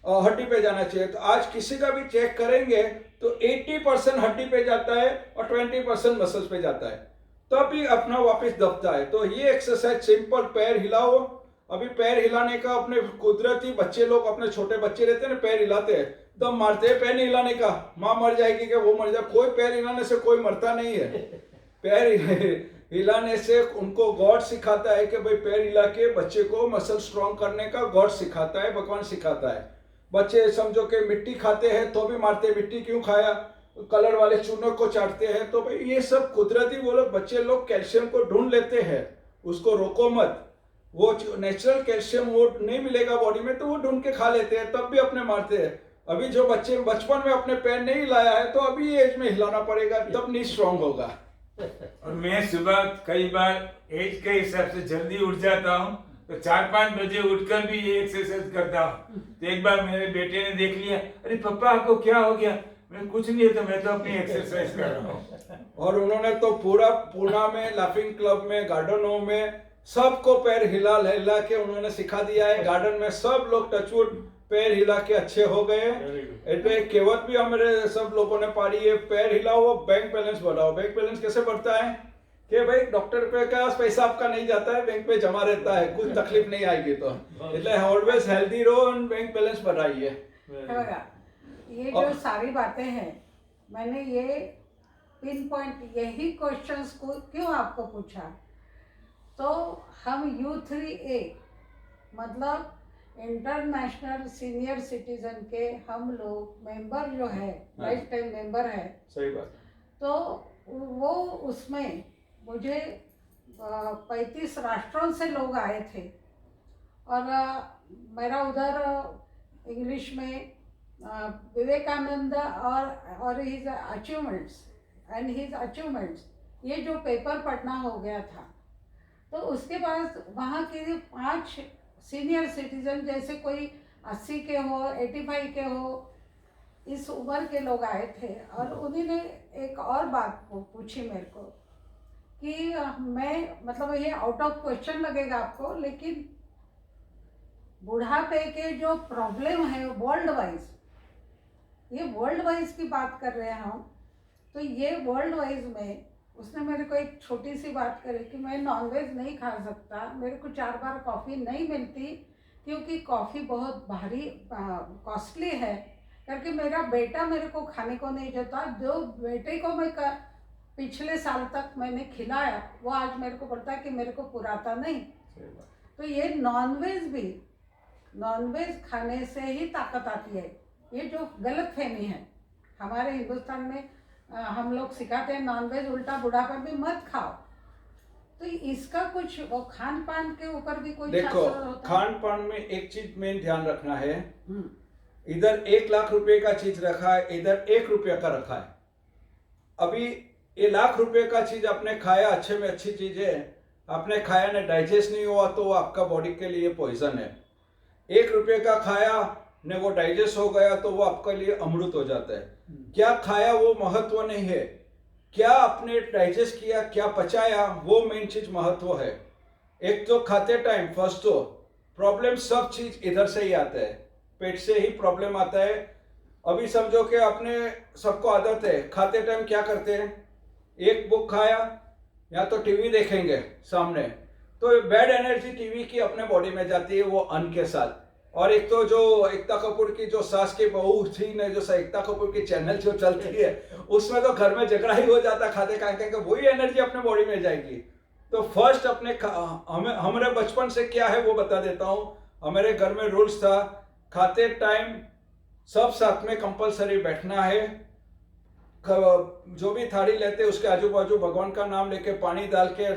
हड्डी पे जाना चाहिए। तो आज किसी का भी चेक करेंगे तो 80% हड्डी पे जाता है और 20% मसल्स पे जाता है, तभी अपना वापस दबता है। तो ये एक्सरसाइज सिंपल, पैर हिलाओ। अभी पैर हिलाने का अपने कुदरती बच्चे लोग, अपने छोटे बच्चे रहते हैं ना, पैर हिलाते हैं, दम मारते हैं पैर नहीं हिलाने का, माँ मर जाएगी कि वो मर जाए। कोई पैर हिलाने से कोई मरता नहीं है। पैर हिलाने से उनको गॉड सिखाता है कि भाई पैर हिला के बच्चे को मसल स्ट्रॉन्ग करने का गॉड सिखाता है, भगवान सिखाता है। बच्चे समझो कि मिट्टी खाते हैं तो भी मारते, मिट्टी क्यों खाया, कलर वाले चूनों को चाटते हैं। तो भाई ये सब कुदरती, वो लोग बच्चे लोग कैल्शियम को ढूंढ लेते हैं, उसको रोको मत। वो नेचुरल कैल्शियम वो नहीं मिलेगा बॉडी में तो वो ढूंढ के खा लेते हैं, तब भी अपने मारते हैं। अभी जो बच्चे बचपन में अपने पैर नहीं हिलाया है तो अभी एज में हिलाना पड़ेगा, तब नहीं स्ट्रांग होगा। और मैं सुबह कई बार एज के हिसाब से जल्दी उठ जाता हूँ, तो 4-5 बजे उठकर भी ये एक्सरसाइज करता हूँ। तो एक बार मेरे बेटे ने देख लिया, अरे पापा आपको क्या हो गया? मैं कुछ नहीं है, तो मैं तो अपनी एक्सरसाइज कर रहा हूँ। और उन्होंने तो पूरा पूना में, लाफिंग क्लब में, गार्डनों में सबको पैर हिला हिला के उन्होंने सिखा दिया है। गार्डन में सब लोग टचवुड पैर हिला के अच्छे हो गए। एक कहावत भी हमारे सब लोगों ने पारी है, पैर हिलाओ बैंक बैलेंस बढ़ाओ। बैंक बैलेंस कैसे बढ़ता है कि भाई डॉक्टर पे का पैसा आपका नहीं जाता है, बैंक पे जमा रहता है, कुछ तकलीफ नहीं आएगी। तो એટલે ऑलवेज हेल्दी रहो और बैंक बैलेंस बढ़ाइए। ये जो सारी बातें हैं, मैंने ये पिन पॉइंट यही क्वेश्चंस को क्यों आपको पूछा, तो हम U3A मतलब इंटरनेशनल सीनियर सिटीजन के हम लोग मेंबर जो है, लाइफ टाइम मेंबर है। सही बात। तो वो उसमें मुझे 35 राष्ट्रों से लोग आए थे और मेरा उधर इंग्लिश में विवेकानंद और हिज अचीवमेंट्स ये जो पेपर पढ़ना हो गया था। तो उसके बाद वहाँ के 5 सीनियर सिटीजन, जैसे कोई 80 के हो, 85 के हो, इस उम्र के लोग आए थे और उन्होंने एक और बात पूछी मेरे को कि मैं, मतलब ये आउट ऑफ क्वेश्चन लगेगा आपको, लेकिन बुढ़ापे के जो प्रॉब्लम है वर्ल्ड वाइज, ये वर्ल्ड वाइज की बात कर रहे हैं हम, तो ये वर्ल्ड वाइज में उसने मेरे को एक छोटी सी बात करी कि मैं नॉनवेज नहीं खा सकता, मेरे को 4 बार कॉफ़ी नहीं मिलती क्योंकि कॉफ़ी बहुत भारी कॉस्टली है करके मेरा बेटा मेरे को खाने को नहीं देता। जो बेटे को मैं पिछले साल तक मैंने खिलाया वो आज मेरे को बोलता है कि मेरे को पुराता नहीं। तो ये नॉनवेज खाने से ही ताकत आती है, ये जो गलत फहमी है हमारे हिंदुस्तान में। हम लोग सिखाते हैं नॉनवेज उल्टा बुढ़ापे में मत खाओ, तो इसका कुछ वो खान पान के ऊपर भी कोई देखो, खान पान में एक चीज में ध्यान रखना है, इधर 1 लाख रुपए का चीज रखा है, इधर 1 रुपया का रखा है। अभी ये 1 लाख रुपए का चीज आपने खाया, अच्छे में अच्छी चीज है, आपने खाया ना, डाइजेस्ट नहीं हुआ तो आपका बॉडी के लिए पॉइजन है। 1 रुपये का खाया ने वो डाइजेस्ट हो गया तो वो आपके लिए अमृत हो जाता है। क्या खाया वो महत्व नहीं है, क्या आपने डाइजेस्ट किया, क्या पचाया, वो मेन चीज महत्व है। एक तो खाते टाइम फर्स्ट तो प्रॉब्लम सब चीज इधर से ही आता है, पेट से ही प्रॉब्लम आता है। अभी समझो कि अपने सबको आदत है खाते टाइम क्या करते हैं, एक बुक खाया या तो टीवी देखेंगे सामने, तो बैड एनर्जी टीवी की अपने बॉडी में जाती है वो अन्न के साथ। और एक तो जो एकता कपूर की जो सास की बहू थी ने, जो एकता कपूर की चैनल जो चलती है उसमें तो घर में झगड़ा ही हो जाता खाते खाते, वही एनर्जी अपने बॉडी में जाएगी। तो फर्स्ट हमारे बचपन से क्या है वो बता देता हूँ। हमारे घर में रूल्स था, खाते टाइम सब साथ में कंपलसरी बैठना है। जो भी थाली लेते उसके आजू बाजू भगवान का नाम लेके पानी डाल के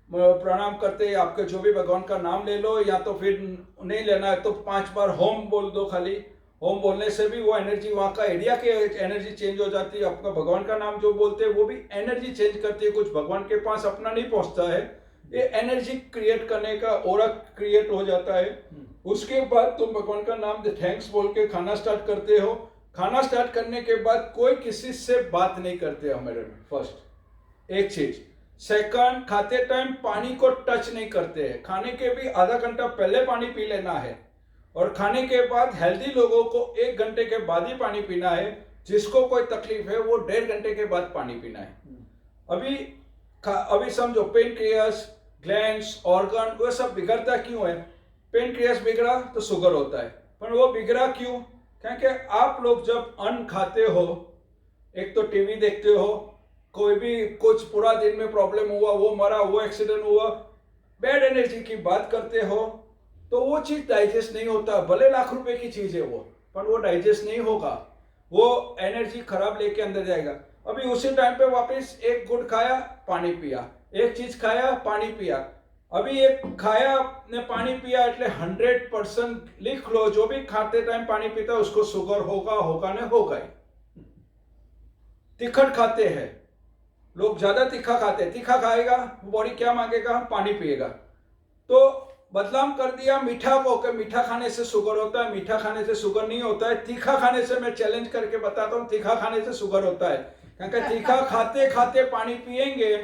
प्रणाम करते। आपके जो भी भगवान का नाम ले लो, या तो फिर नहीं लेना है तो 5 बार होम बोल दो। खाली होम बोलने से भी वो एनर्जी, वहाँ का एरिया की एनर्जी चेंज हो जाती है। आपका भगवान का नाम जो बोलते हैं वो भी एनर्जी चेंज करती है। कुछ भगवान के पास अपना नहीं पहुंचता है, ये एनर्जी क्रिएट करने का ऑरा क्रिएट हो जाता है। उसके बाद तुम भगवान का नाम थैंक्स बोल के खाना स्टार्ट करते हो। खाना स्टार्ट करने के बाद कोई किसी से बात नहीं करते हमारे में, फर्स्ट एक चीज। सेकंड, खाते टाइम पानी को टच नहीं करते हैं। खाने के भी आधा घंटा पहले पानी पी लेना है, और खाने के बाद हेल्दी लोगों को 1 घंटे के बाद ही पानी पीना है। जिसको कोई तकलीफ है वो 1.5 घंटे के बाद पानी पीना है। अभी समझो, पेनक्रियास, ग्लैंड्स, ऑर्गन वो सब बिगड़ता क्यों है? पेनक्रियास बिगड़ा तो शुगर होता है, पर वो बिगड़ा क्यों? क्योंकि आप लोग जब अन्न खाते हो, एक तो टीवी देखते हो, कोई भी कुछ पूरा दिन में प्रॉब्लम हुआ, वो मरा, वो एक्सीडेंट हुआ, बैड एनर्जी की बात करते हो, तो वो चीज डाइजेस्ट नहीं होता। भले लाख रुपए की चीज है वो, पर वो डाइजेस्ट नहीं होगा, वो एनर्जी खराब लेके अंदर जाएगा। अभी उसी टाइम पे वापस एक गुड़ खाया, पानी पिया, एक चीज खाया, पानी पिया। अभी एक खाया ने पानी पिया, એટલે 100% लिख लो, जो भी खाते टाइम पानी पीता है उसको शुगर होगा नहीं होगा ही। तिखट खाते हैं लोग, ज्यादा तीखा खाते हैं, तीखा खाएगा बॉडी क्या मांगेगा? पानी पिएगा। तो बदनाम कर दिया मीठा को कि मीठा खाने से शुगर होता है। मीठा खाने से शुगर नहीं होता है। तीखा खाने से, मैं चैलेंज करके बताता हूँ, तीखा खाने से शुगर होता है। क्योंकि तीखा खाते खाते पानी पिएंगे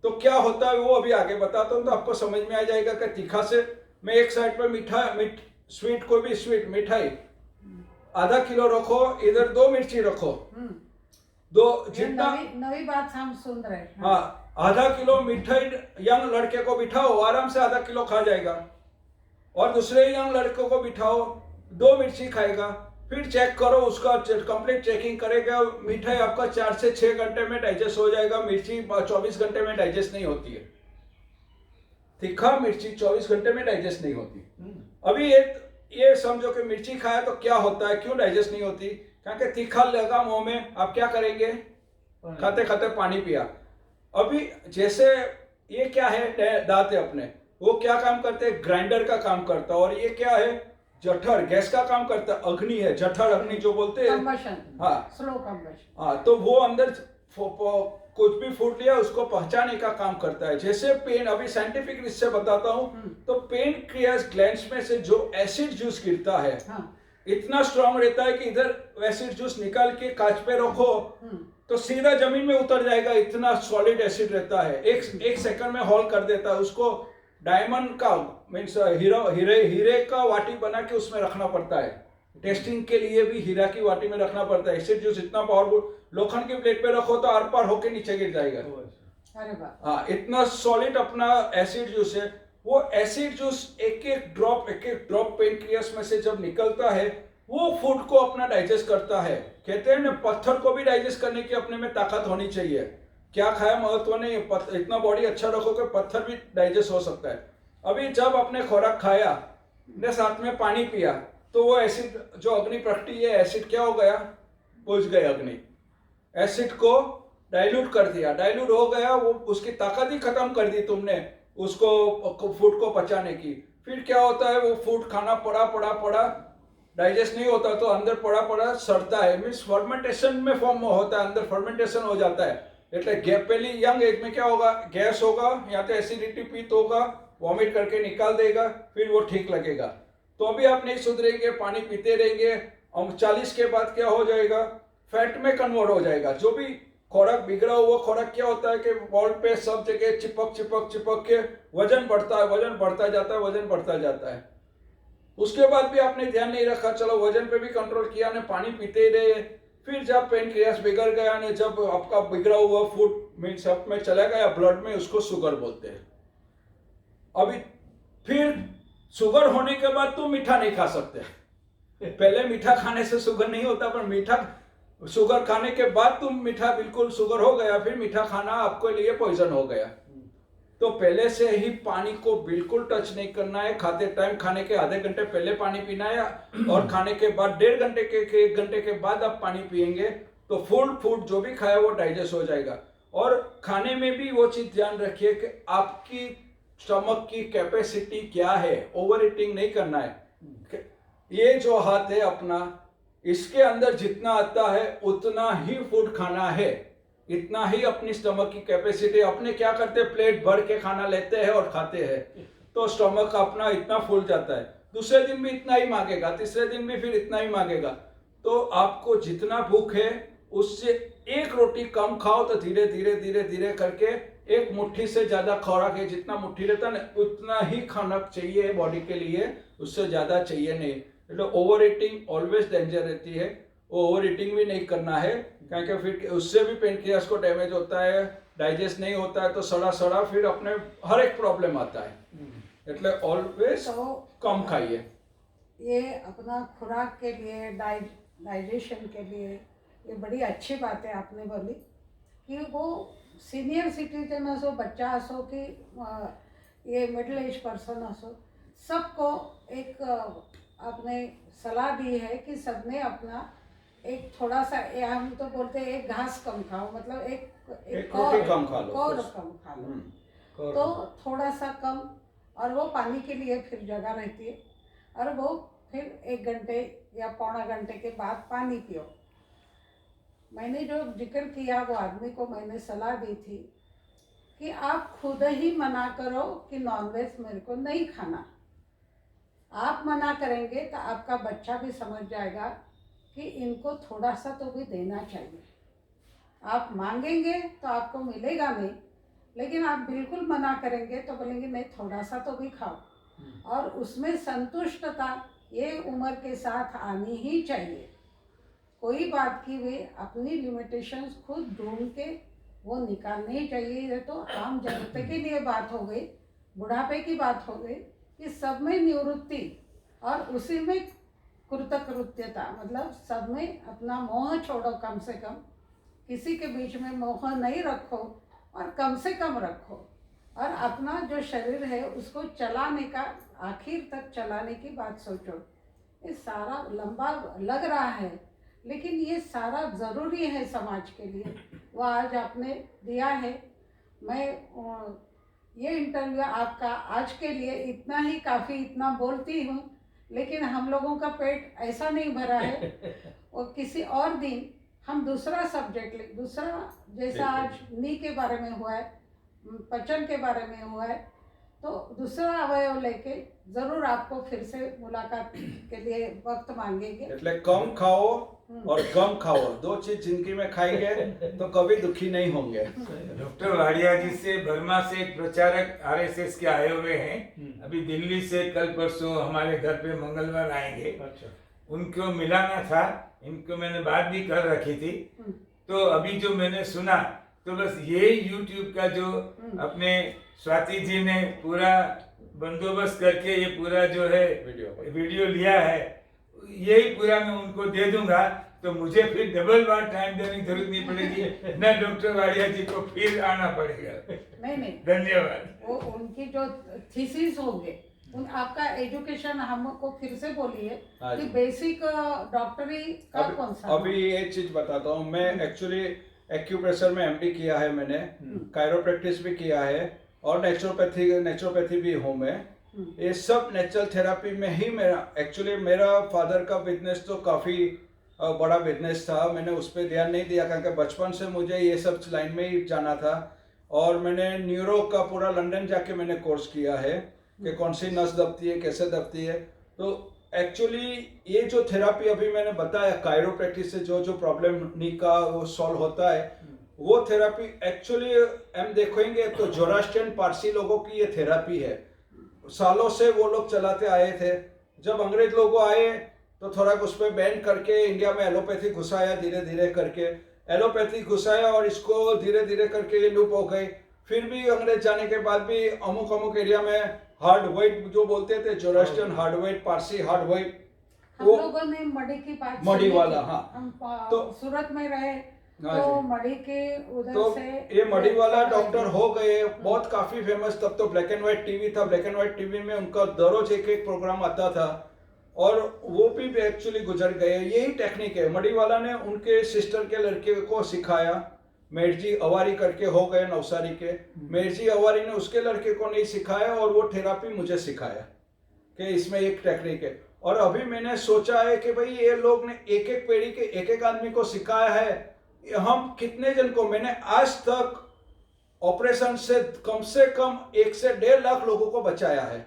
तो क्या होता है वो अभी आगे बताता हूँ, तो आपको समझ में आ जाएगा कि तीखा से, मैं एक साइड पर स्वीट, कोई भी स्वीट मिठाई आधा किलो रखो, इधर 2 मिर्ची रखो, दो जितना नवी बात हम सुन रहे हैं। हाँ, आधा किलो मिठाई यंग लड़के को बिठाओ, आराम से आधा किलो खा जाएगा। और दूसरे यंग लड़कों को बिठाओ, 2 मिर्ची खाएगा। फिर चेक करो, उसका कंप्लीट चेकिंग करेगा, मिठाई आपका 4 से 6 घंटे में डाइजेस्ट हो जाएगा। मिर्ची 24 घंटे में डाइजेस्ट नहीं होती है। तीखा मिर्ची 24 घंटे में डाइजेस्ट नहीं होती। अभी ये समझो कि मिर्ची खाया तो क्या होता है, क्यों डाइजेस्ट नहीं होती? क्योंकि तीखा लगा मुंह में, आप क्या करेंगे? खाते खाते पानी पिया। अभी जैसे ये क्या है, दांत है अपने, वो क्या काम करते हैं? ग्राइंडर का काम करता है। और ये क्या है? जठर, गैस का काम करता है। अग्नि है, जठर अग्नि जो बोलते हैं, हाँ, स्लो कंबशन। हाँ, तो वो अंदर कुछ भी फूड लिया उसको पहचाने का काम करता है। जैसे पेन, अभी साइंटिफिक इससे बताता हूँ, तो पेन क्रियास ग्लैंड्स में से जो एसिड जूस गिरता है, इतना स्ट्रांग रहता है कि इधर एसिड जूस निकाल के कांच पे रखो तो सीधा जमीन में उतर जाएगा, इतना सॉलिड एसिड रहता है। एक सेकंड में हॉल कर देता है उसको। डायमंड का मीन्स हीरे का वाटी बना के उसमें रखना पड़ता है। टेस्टिंग के लिए भी हीरा की वाटी में रखना पड़ता है। एसिड जूस इतना पावरफुल, लोखंड की प्लेट पे रखो तो आर पार होके नीचे गिर जाएगा। अरे वाह, हाँ, इतना सॉलिड अपना एसिड जूस है। वो एसिड जूस एक एक ड्रॉप पेनक्रियास में से जब निकलता है, वो फूड को अपना डाइजेस्ट करता है। कहते हैं ना, पत्थर को भी डाइजेस्ट करने की अपने में ताकत होनी चाहिए। क्या खाया महत्व नहीं, इतना बॉडी अच्छा रखो कि पत्थर भी डाइजेस्ट हो सकता है। अभी जब आपने खुराक खाया ने साथ में पानी पिया, तो वो एसिड जो अग्नि प्रकटी है, एसिड क्या हो गया? बुझ गए। अग्नि एसिड को डाइल्यूट कर दिया, डाइल्यूट हो गया, वो उसकी ताकत ही खत्म कर दी तुमने उसको, फूड को पचाने की। फिर क्या होता है? वो फूड खाना पड़ा डाइजेस्ट नहीं होता, तो अंदर पड़ा सड़ता है। मीन्स फर्मेंटेशन में फॉर्म होता है, अंदर फर्मेंटेशन हो जाता है। એટલે पहली यंग एज में क्या होगा? गैस होगा, या तो एसिडिटी पित्त होगा, वॉमिट करके निकाल देगा, फिर वो ठीक लगेगा। तो अभी आप नहीं सुधरेंगे, पानी पीते रहेंगे, और 40 के बाद क्या हो जाएगा? फैट में कन्वर्ट हो जाएगा। जो भी खुराक बिगड़ा हुआ खुराक क्या होता है कि वॉल पे सब जगह चिपक के वजन बढ़ता जाता है। उसके बाद भी आपने ध्यान नहीं रखा, चलो वजन पे भी कंट्रोल किया ने, पानी पीते रहे। फिर जब पेनक्रियास बिगड़ गया ने, जब आपका बिगड़ा हुआ फूड मीन्स आप में चला गया ब्लड में, उसको शुगर बोलते हैं। अभी फिर शुगर होने के बाद तुम मीठा नहीं खा सकते। पहले मीठा खाने से शुगर नहीं होता, पर शुगर खाने के बाद तुम मीठा, बिल्कुल शुगर हो गया, फिर मीठा खाना आपके लिए पॉइजन हो गया। तो पहले से ही पानी को बिल्कुल टच नहीं करना है। खाते टाइम खाने के आधे घंटे पहले पानी पीना है, और खाने के बाद 1.5 घंटे के 1 घंटे के बाद आप पानी पिएंगे तो फूड जो भी खाया वो डाइजेस्ट हो जाएगा। और खाने में भी वो चीज ध्यान रखिए कि आपकी स्टमक की कैपेसिटी क्या है, ओवर ईटिंग नहीं करना है। ये जो हाथ है अपना, इसके अंदर जितना आता है उतना ही फूड खाना है, इतना ही अपनी स्टमक की कैपेसिटी। अपने क्या करते हैं, प्लेट भर के खाना लेते हैं और खाते हैं, तो स्टमक अपना इतना फूल जाता है, दूसरे दिन भी इतना ही मांगेगा, तीसरे दिन भी फिर इतना ही मांगेगा। तो आपको जितना भूख है उससे 1 रोटी कम खाओ, तो धीरे धीरे धीरे धीरे करके 1 मुट्ठी से ज्यादा खुराक है, जितना मुट्ठी रहता है ना उतना ही खाना चाहिए बॉडी के लिए, उससे ज्यादा चाहिए नहीं। तो ओवर ईटिंग ऑलवेज डेंजर रहती है, ओवर ईटिंग भी नहीं करना है, क्योंकि फिर उससे भी पेनक्रियास को डैमेज होता है, डाइजेस्ट नहीं होता है, तो सड़ा फिर अपने हर एक प्रॉब्लम आता है। એટલે ऑलवेज तो कम खाइए। ये अपना खुराक के लिए, डाइजेशन के लिए ये बड़ी अच्छी बात है आपने बोली कि वो सीनियर सिटीजन असो, बच्चा असो कि ये मिडिल एज पर्सन असो, सबको एक आपने सलाह दी है कि सबने अपना एक थोड़ा सा, हम तो बोलते हैं एक घास कम खाओ, मतलब एक रोटी कम खा लो, कौर कम खा लो, तो थोड़ा सा कम, और वो पानी के लिए फिर जगह रहती है, और वो फिर 1 घंटे या पौना घंटे के बाद पानी पियो। मैंने जो जिक्र किया वो आदमी को मैंने सलाह दी थी कि आप खुद ही मना करो कि नॉनवेज मेरे को नहीं खाना। आप मना करेंगे तो आपका बच्चा भी समझ जाएगा कि इनको थोड़ा सा तो भी देना चाहिए। आप मांगेंगे तो आपको मिलेगा नहीं, लेकिन आप बिल्कुल मना करेंगे तो बोलेंगे नहीं थोड़ा सा तो भी खाओ, और उसमें संतुष्टता ये उम्र के साथ आनी ही चाहिए। कोई बात की वे अपनी लिमिटेशंस खुद ढूंढ के वो निकालनी ही चाहिए। ये तो आम जनता के लिए बात हो गई, बुढ़ापे की बात हो गई कि सब में निवृत्ति और उसी में कृतकृत्यता, मतलब सब में अपना मोह छोड़ो, कम से कम किसी के बीच में मोह नहीं रखो और कम से कम रखो, और अपना जो शरीर है उसको चलाने का, आखिर तक चलाने की बात सोचो। ये सारा लंबा लग रहा है लेकिन ये सारा ज़रूरी है समाज के लिए, वो आज आपने दिया है। मैं ये इंटरव्यू आपका आज के लिए इतना ही काफ़ी, इतना बोलती हूँ, लेकिन हम लोगों का पेट ऐसा नहीं भरा है। और किसी और दिन हम दूसरा सब्जेक्ट ले, दूसरा जैसा आज नी के बारे में हुआ है, पचन के बारे में हुआ है, तो दूसरा अवयव लेके जरूर आपको फिर से मुलाकात के लिए वक्त मांगेंगे। એટલે कम खाओ और कम खाओ, 2 चीज जिंदगी में खाएंगे तो कभी दुखी नहीं होंगे। डॉक्टर वाडिया जी से बर्मा से एक प्रचारक आरएसएस के आए हुए हैं, अभी दिल्ली से कल परसों हमारे घर पे मंगलवार आएंगे। अच्छा, उनको मिलाना था, इनको मैंने बात भी कर रखी थी। तो अभी जो मैंने सुना, तो बस ये यूट्यूब का जो अपने स्वाति जी ने पूरा बंदोबस्त करके ये पूरा जो है वीडियो लिया है, यही पूरा मैं उनको दे दूंगा, तो मुझे फिर डबल बार टाइम देने की जरूरत नहीं पड़ेगी, न डॉक्टर वाडिया जी को फिर आना पड़ेगा। नहीं, धन्यवाद। वो उनकी जो थीसिस होंगे, उन आपका एजुकेशन हमको फिर से बोलिए कि बेसिक डॉक्टरी का कौन सा। अभी एक चीज बताता हूँ, मैं एक्चुअली एक्यूप्रेशर में एमडी किया है मैंने, कायरोप्रैक्टिस भी किया है, और नेचुरोपैथी भी हूँ मैं। ये सब नेचुरल थेरापी में ही मेरा फादर का बिजनेस तो काफ़ी बड़ा बिजनेस था, मैंने उस पर ध्यान नहीं दिया क्योंकि बचपन से मुझे ये सब लाइन में ही जाना था। और मैंने न्यूरो का पूरा लंदन जाके मैंने कोर्स किया है कि कौन सी नस दबती है, कैसे दबती है। तो एक्चुअली ये जो थेरापी अभी मैंने बताया, कायरोप्रैक्टिस से जो प्रॉब्लम नी का वो सॉल्व होता है, वो थेरापी एक्चुअली हम देखेंगे तो जोरास्ट्रियन पारसी लोगों की ये थेरापी है, सालों से वो लोग चलाते आए थे। जब अंग्रेज लोग आए तो थोड़ा उस पर बैन करके इंडिया में एलोपैथी घुसाया, धीरे धीरे करके एलोपैथी घुसाया, और इसको धीरे धीरे करके ये लूप हो गई। फिर भी अंग्रेज जाने के बाद भी अमुक एरिया में हार्ड वाइट जो बोलते थे, Zoroastrian hard white, Parsi hard white, हम लोगों ने मडी की बात, मडी वाला, हाँ, हम तो सूरत में रहे हाँ तो जी। मड़ी के उधर तो से ये मड़ी वाला डॉक्टर हो गए, बहुत काफी फेमस। तब तो ब्लैक एंड व्हाइट टीवी था, ब्लैक एंड व्हाइट टीवी में उनका दररोज एक एक प्रोग्राम आता था, और वो भी एक्चुअली गुजर गए। यही टेक्निक है, मड़ी वाला ने उनके सिस्टर के लड़के को सिखाया। मेरजी अवारी करके हो गए नवसारी के, मेरजी अवारी ने उसके लड़के को नहीं सिखाया, और वो थेरापी मुझे सिखाया कि इसमें एक टेक्निक है। और अभी मैंने सोचा है कि भाई ये लोग ने एक एक पीढ़ी के एक एक आदमी को सिखाया है, हम कितने जन को, मैंने आज तक ऑपरेशन से कम 1 से 1.5 लाख लोगों को बचाया है।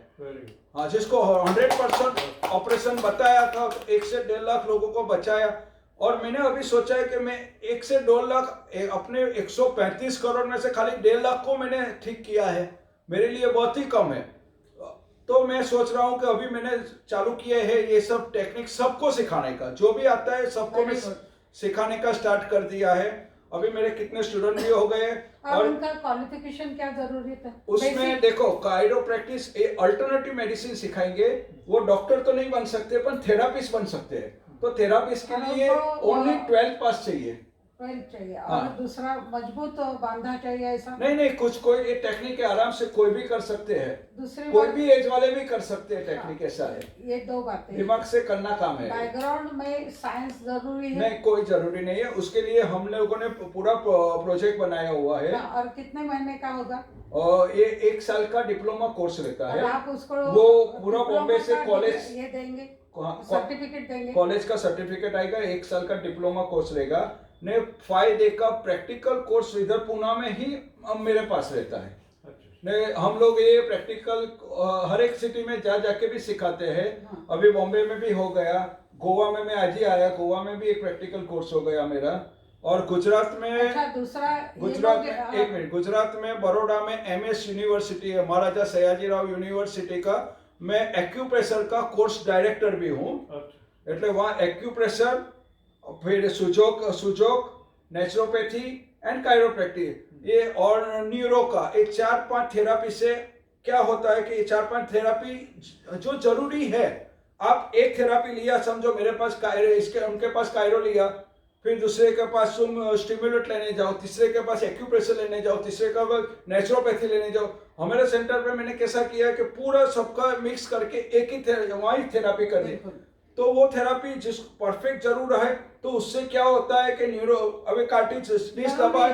हाँ, जिसको 100% ऑपरेशन बताया था, 1 से 1.5 लाख लोगों को बचाया। और मैंने अभी सोचा है कि मैं 1 से 2 लाख अपने 135 करोड़ में से खाली 1.5 लाख को मैंने ठीक किया है, मेरे लिए बहुत ही कम है। तो मैं सोच रहा हूँ कि अभी मैंने चालू किया है ये सब टेक्निक सबको सिखाने का, जो भी आता है सबको मैं सिखाने का स्टार्ट कर दिया है। अभी मेरे कितने स्टूडेंट भी हो गए। और उनका क्वालिफिकेशन क्या जरूरी था उसमें देखो, कायरोप्रैक्टिस अल्टरनेटिव मेडिसिन सिखाएंगे। वो डॉक्टर तो नहीं बन सकते, पर थेरापिस्ट बन सकते हैं। तो थेरापिस्ट के लिए ओनली 12th पास चाहिए। 12 चाहिए। और हाँ। दूसरा मजबूत बांधा चाहिए, ऐसा नहीं, कोई ये टेक्निक है, आराम से कोई भी कर सकते हैं, दूसरी कोई बात, भी एज वाले भी कर सकते हैं। टेक्निक ऐसा है, ये 2 बातें, दिमाग से करना काम है। बैकग्राउंड में साइंस जरूरी है? नहीं, कोई जरूरी नहीं है। उसके लिए हम लोगों ने पूरा प्रोजेक्ट बनाया हुआ है। और कितने महीने का होगा? और ये 1 साल का डिप्लोमा कोर्स रहता है। और आप उसको वो पूरा बॉम्बे से कॉलेज ये देंगे, सर्टिफिकेट देंगे, कॉलेज का सर्टिफिकेट आएगा। 1 साल का डिप्लोमा कोर्स रहेगा। ने फायदे का प्रैक्टिकल कोर्स इधर पुणे में ही मेरे पास रहता है। ने हम लोग ये प्रैक्टिकल हर एक सिटी में जाके भी सिखाते हैं। हाँ। अभी बॉम्बे में भी हो गया, गोवा में मैं आज ही आया, गोवा में भी एक प्रैक्टिकल कोर्स हो गया मेरा। और गुजरात में, अच्छा, दूसरा गुजरात में एक मिनट, गुजरात में बड़ौदा में MS यूनिवर्सिटी है, महाराजा सयाजीराव यूनिवर्सिटी का, मैं एक्यूप्रेशर का कोर्स डायरेक्टर भी हूँ। એટલે वहाँ एक्यूप्रेशर, फिर सुजोक, नेचुरोपैथी एंड कायरोप्रैक्टिस, ये और न्यूरो का, ये 4-5 थेरापी से क्या होता है कि ये 4-5 थेरापी जो जरूरी है। आप एक थेरापी लिया, समझो मेरे पास कायरो, इसके उनके पास कायरो लिया, फिर दूसरे के पास तुम स्टिमुलेट लेने जाओ, तीसरे के पास एक्यूप्रेशर लेने जाओ, तीसरे के पास नेचुरोपैथी लेने जाओ। हमारे सेंटर पे मैंने कैसा किया कि पूरा सबका मिक्स करके एक ही वहीं थेरापी कर दी। तो वो थेरापी जिस परफेक्ट जरूर है, तो उससे क्या होता है कि न्यूरो, अभी कार्टिज डिश दबाए,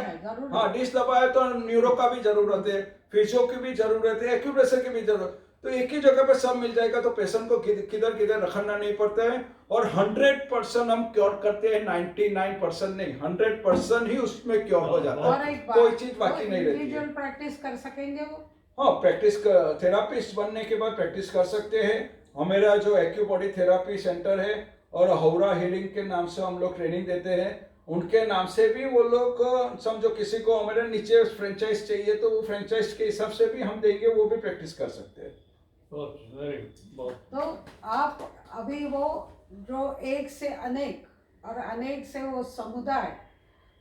हाँ डिश दबाए तो न्यूरो का भी जरूरत है, फिजियो की भी जरूरत है, एक्यूप्रेशर की भी जरूरत। तो एक ही जगह पे सब मिल जाएगा, तो पेशेंट को किधर किधर रखना नहीं पड़ता है। और 100% हम क्योर करते हैं, 99% नहीं, 100% ही उसमें क्योर हो जाता है, कोई चीज बाकी नहीं रहती है। प्रैक्टिस कर सकेंगे वो? हाँ, प्रैक्टिस थेरापिस्ट बनने के बाद प्रैक्टिस कर सकते हैं। हमारा जो एक्यूबॉडी थेरापी सेंटर है और हौरा हीलिंग के नाम से हम लोग ट्रेनिंग देते हैं, उनके नाम से भी वो लोग, समझो किसी को हमारे नीचे फ्रेंचाइज चाहिए तो वो फ्रेंचाइज के हिसाब से भी हम देंगे, वो भी प्रैक्टिस कर सकते हैं। तो आप अभी वो जो एक से अनेक और अनेक से वो समुदाय,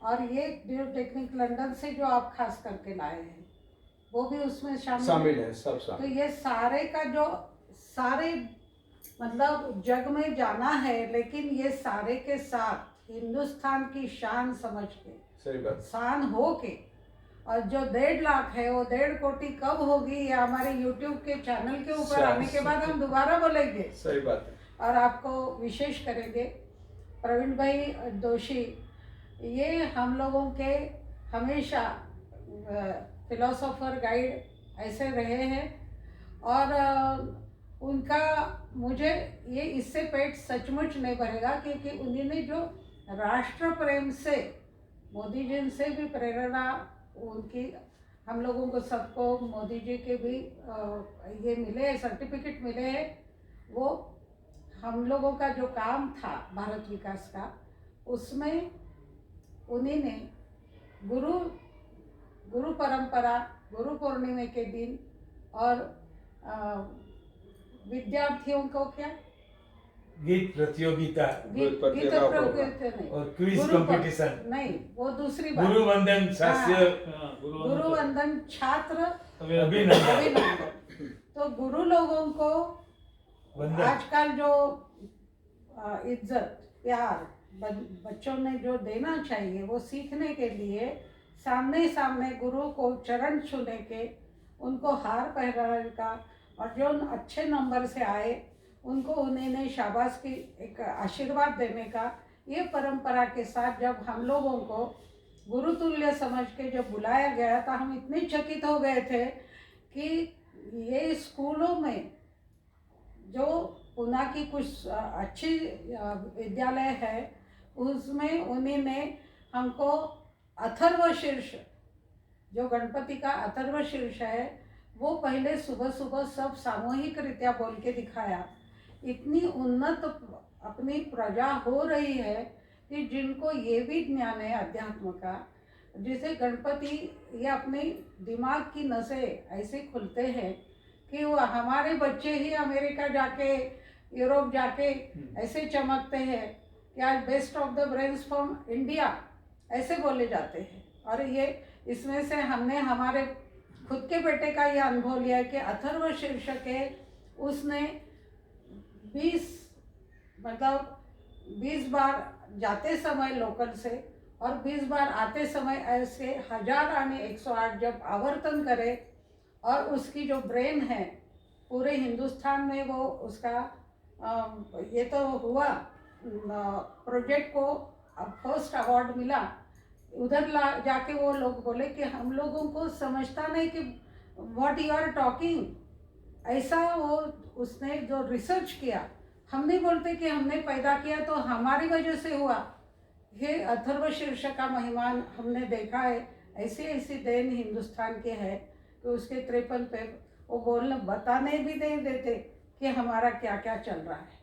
और ये जो टेक्निक लंदन से जो आप खास करके लाए हैं, वो भी उसमें शामिल है, सब शामिल। तो ये सारे का जो सारे मतलब जग में जाना है, लेकिन ये सारे के साथ हिंदुस्तान की शान समझ के, सही बात, शान हो के, और जो 1.5 लाख है वो 1.5 कोटि कब होगी, ये हमारे YouTube के चैनल के ऊपर आने के बाद हम दोबारा बोलेंगे। सही बात है। और आपको विशेष करेंगे। प्रवीण भाई दोषी, ये हम लोगों के हमेशा फिलोसोफर गाइड ऐसे रहे हैं, और उनका मुझे ये इससे पेट सचमुच नहीं भरेगा, क्योंकि उन्होंने जो राष्ट्र प्रेम से, मोदी जी से भी प्रेरणा उनकी, हम लोगों को सबको मोदी जी के भी ये मिले, सर्टिफिकेट मिले हैं। वो हम लोगों का जो काम था भारत विकास का, उसमें उन्हीं ने गुरु परंपरा, गुरु पूर्णिमा के दिन, और विद्यार्थियों को क्या गीत प्रतियोगिता, गीत प्रतियोगिता नहीं, और क्विज कंपटीशन नहीं, वो दूसरी बात, गुरु वंदन शास्त्रीय, गुरु वंदन छात्र अभिनंदन। तो गुरु लोगों को आजकल जो इज्जत, प्यार, बच्चों ने जो देना चाहिए वो सीखने के लिए सामने सामने गुरु को चरण छूने के, उनको हार पहनाने का, और जो अच्छे नंबर से आए उनको उन्हें शाबाश की एक आशीर्वाद देने का, ये परंपरा के साथ जब हम लोगों को गुरुतुल्य समझ के जब बुलाया गया था, हम इतने चकित हो गए थे कि ये स्कूलों में जो पुणे की कुछ अच्छी विद्यालय है उसमें उन्होंने हमको अथर्वशीर्ष, जो गणपति का अथर्वशीर्ष है वो पहले सुबह सुबह सब सामूहिक रीत्या बोल के दिखाया। इतनी उन्नत अपनी प्रजा हो रही है कि जिनको ये भी ज्ञान है अध्यात्म का, जिसे गणपति ये अपने दिमाग की नसें ऐसे खुलते हैं कि वो हमारे बच्चे ही अमेरिका जाके यूरोप जाके ऐसे चमकते हैं कि आज best of the brains from India ऐसे बोले जाते हैं। और ये इसमें से हमने हमारे खुद के बेटे का ये अनुभव लिया है कि अथर्व शीर्ष के उसने 20 बार जाते समय लोकल से और 20 बार आते समय ऐसे 1000 आणि 108 जब आवर्तन करे, और उसकी जो ब्रेन है पूरे हिंदुस्तान में वो उसका ये तो हुआ प्रोजेक्ट को फर्स्ट अवार्ड मिला। उधर जाके वो लोग बोले कि हम लोगों को समझता नहीं कि व्हाट यू आर टॉकिंग, ऐसा वो उसने जो रिसर्च किया। हम नहीं बोलते कि हमने पैदा किया तो हमारी वजह से हुआ, ये अथर्व शीर्ष का महिमान हमने देखा है। ऐसी ऐसी देन हिंदुस्तान के है कि उसके 53 पे वो बोलने बताने भी नहीं देते कि हमारा क्या क्या चल रहा है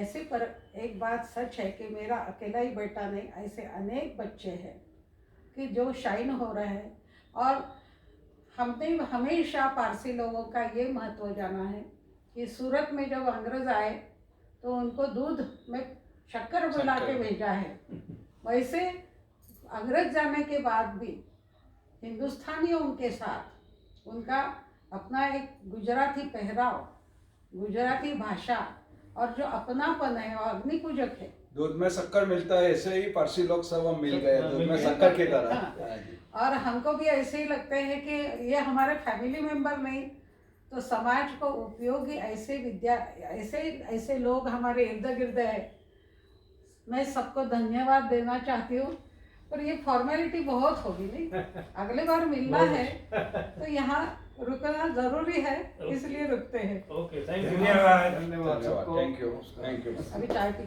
ऐसे। पर एक बात सच है कि मेरा अकेला ही बेटा नहीं, ऐसे अनेक बच्चे हैं कि जो शाइन हो रहे हैं। और हमने हमेशा पारसी लोगों का ये महत्व जाना है कि सूरत में जब अंग्रेज आए तो उनको दूध में शक्कर मिला के भेजा है, वैसे अंग्रेज जाने के बाद भी हिंदुस्तानियों के साथ उनका अपना एक गुजराती पहराव, गुजराती भाषा और जो अपनापन है और अग्नि पूजक है। दूध में शक्कर मिलता है, ऐसे ही पारसी लोग सब हम मिल गए दूध में शक्कर की तरह। हाँ। और हमको भी ऐसे ही लगते हैं कि ये हमारे फैमिली मेंबर नहीं तो समाज को उपयोगी ऐसे ऐसे लोग हमारे इर्द गिर्द है। मैं सबको धन्यवाद देना चाहती हूँ, पर ये फॉर्मेलिटी बहुत होगी नहीं, अगले बार मिलना है तो यहाँ रुकना जरूरी है, इसलिए रुकते हैं। Okay, thank you. धन्यवाद। धन्यवाद, थैंक यू, थैंक यू। अभी चाय पी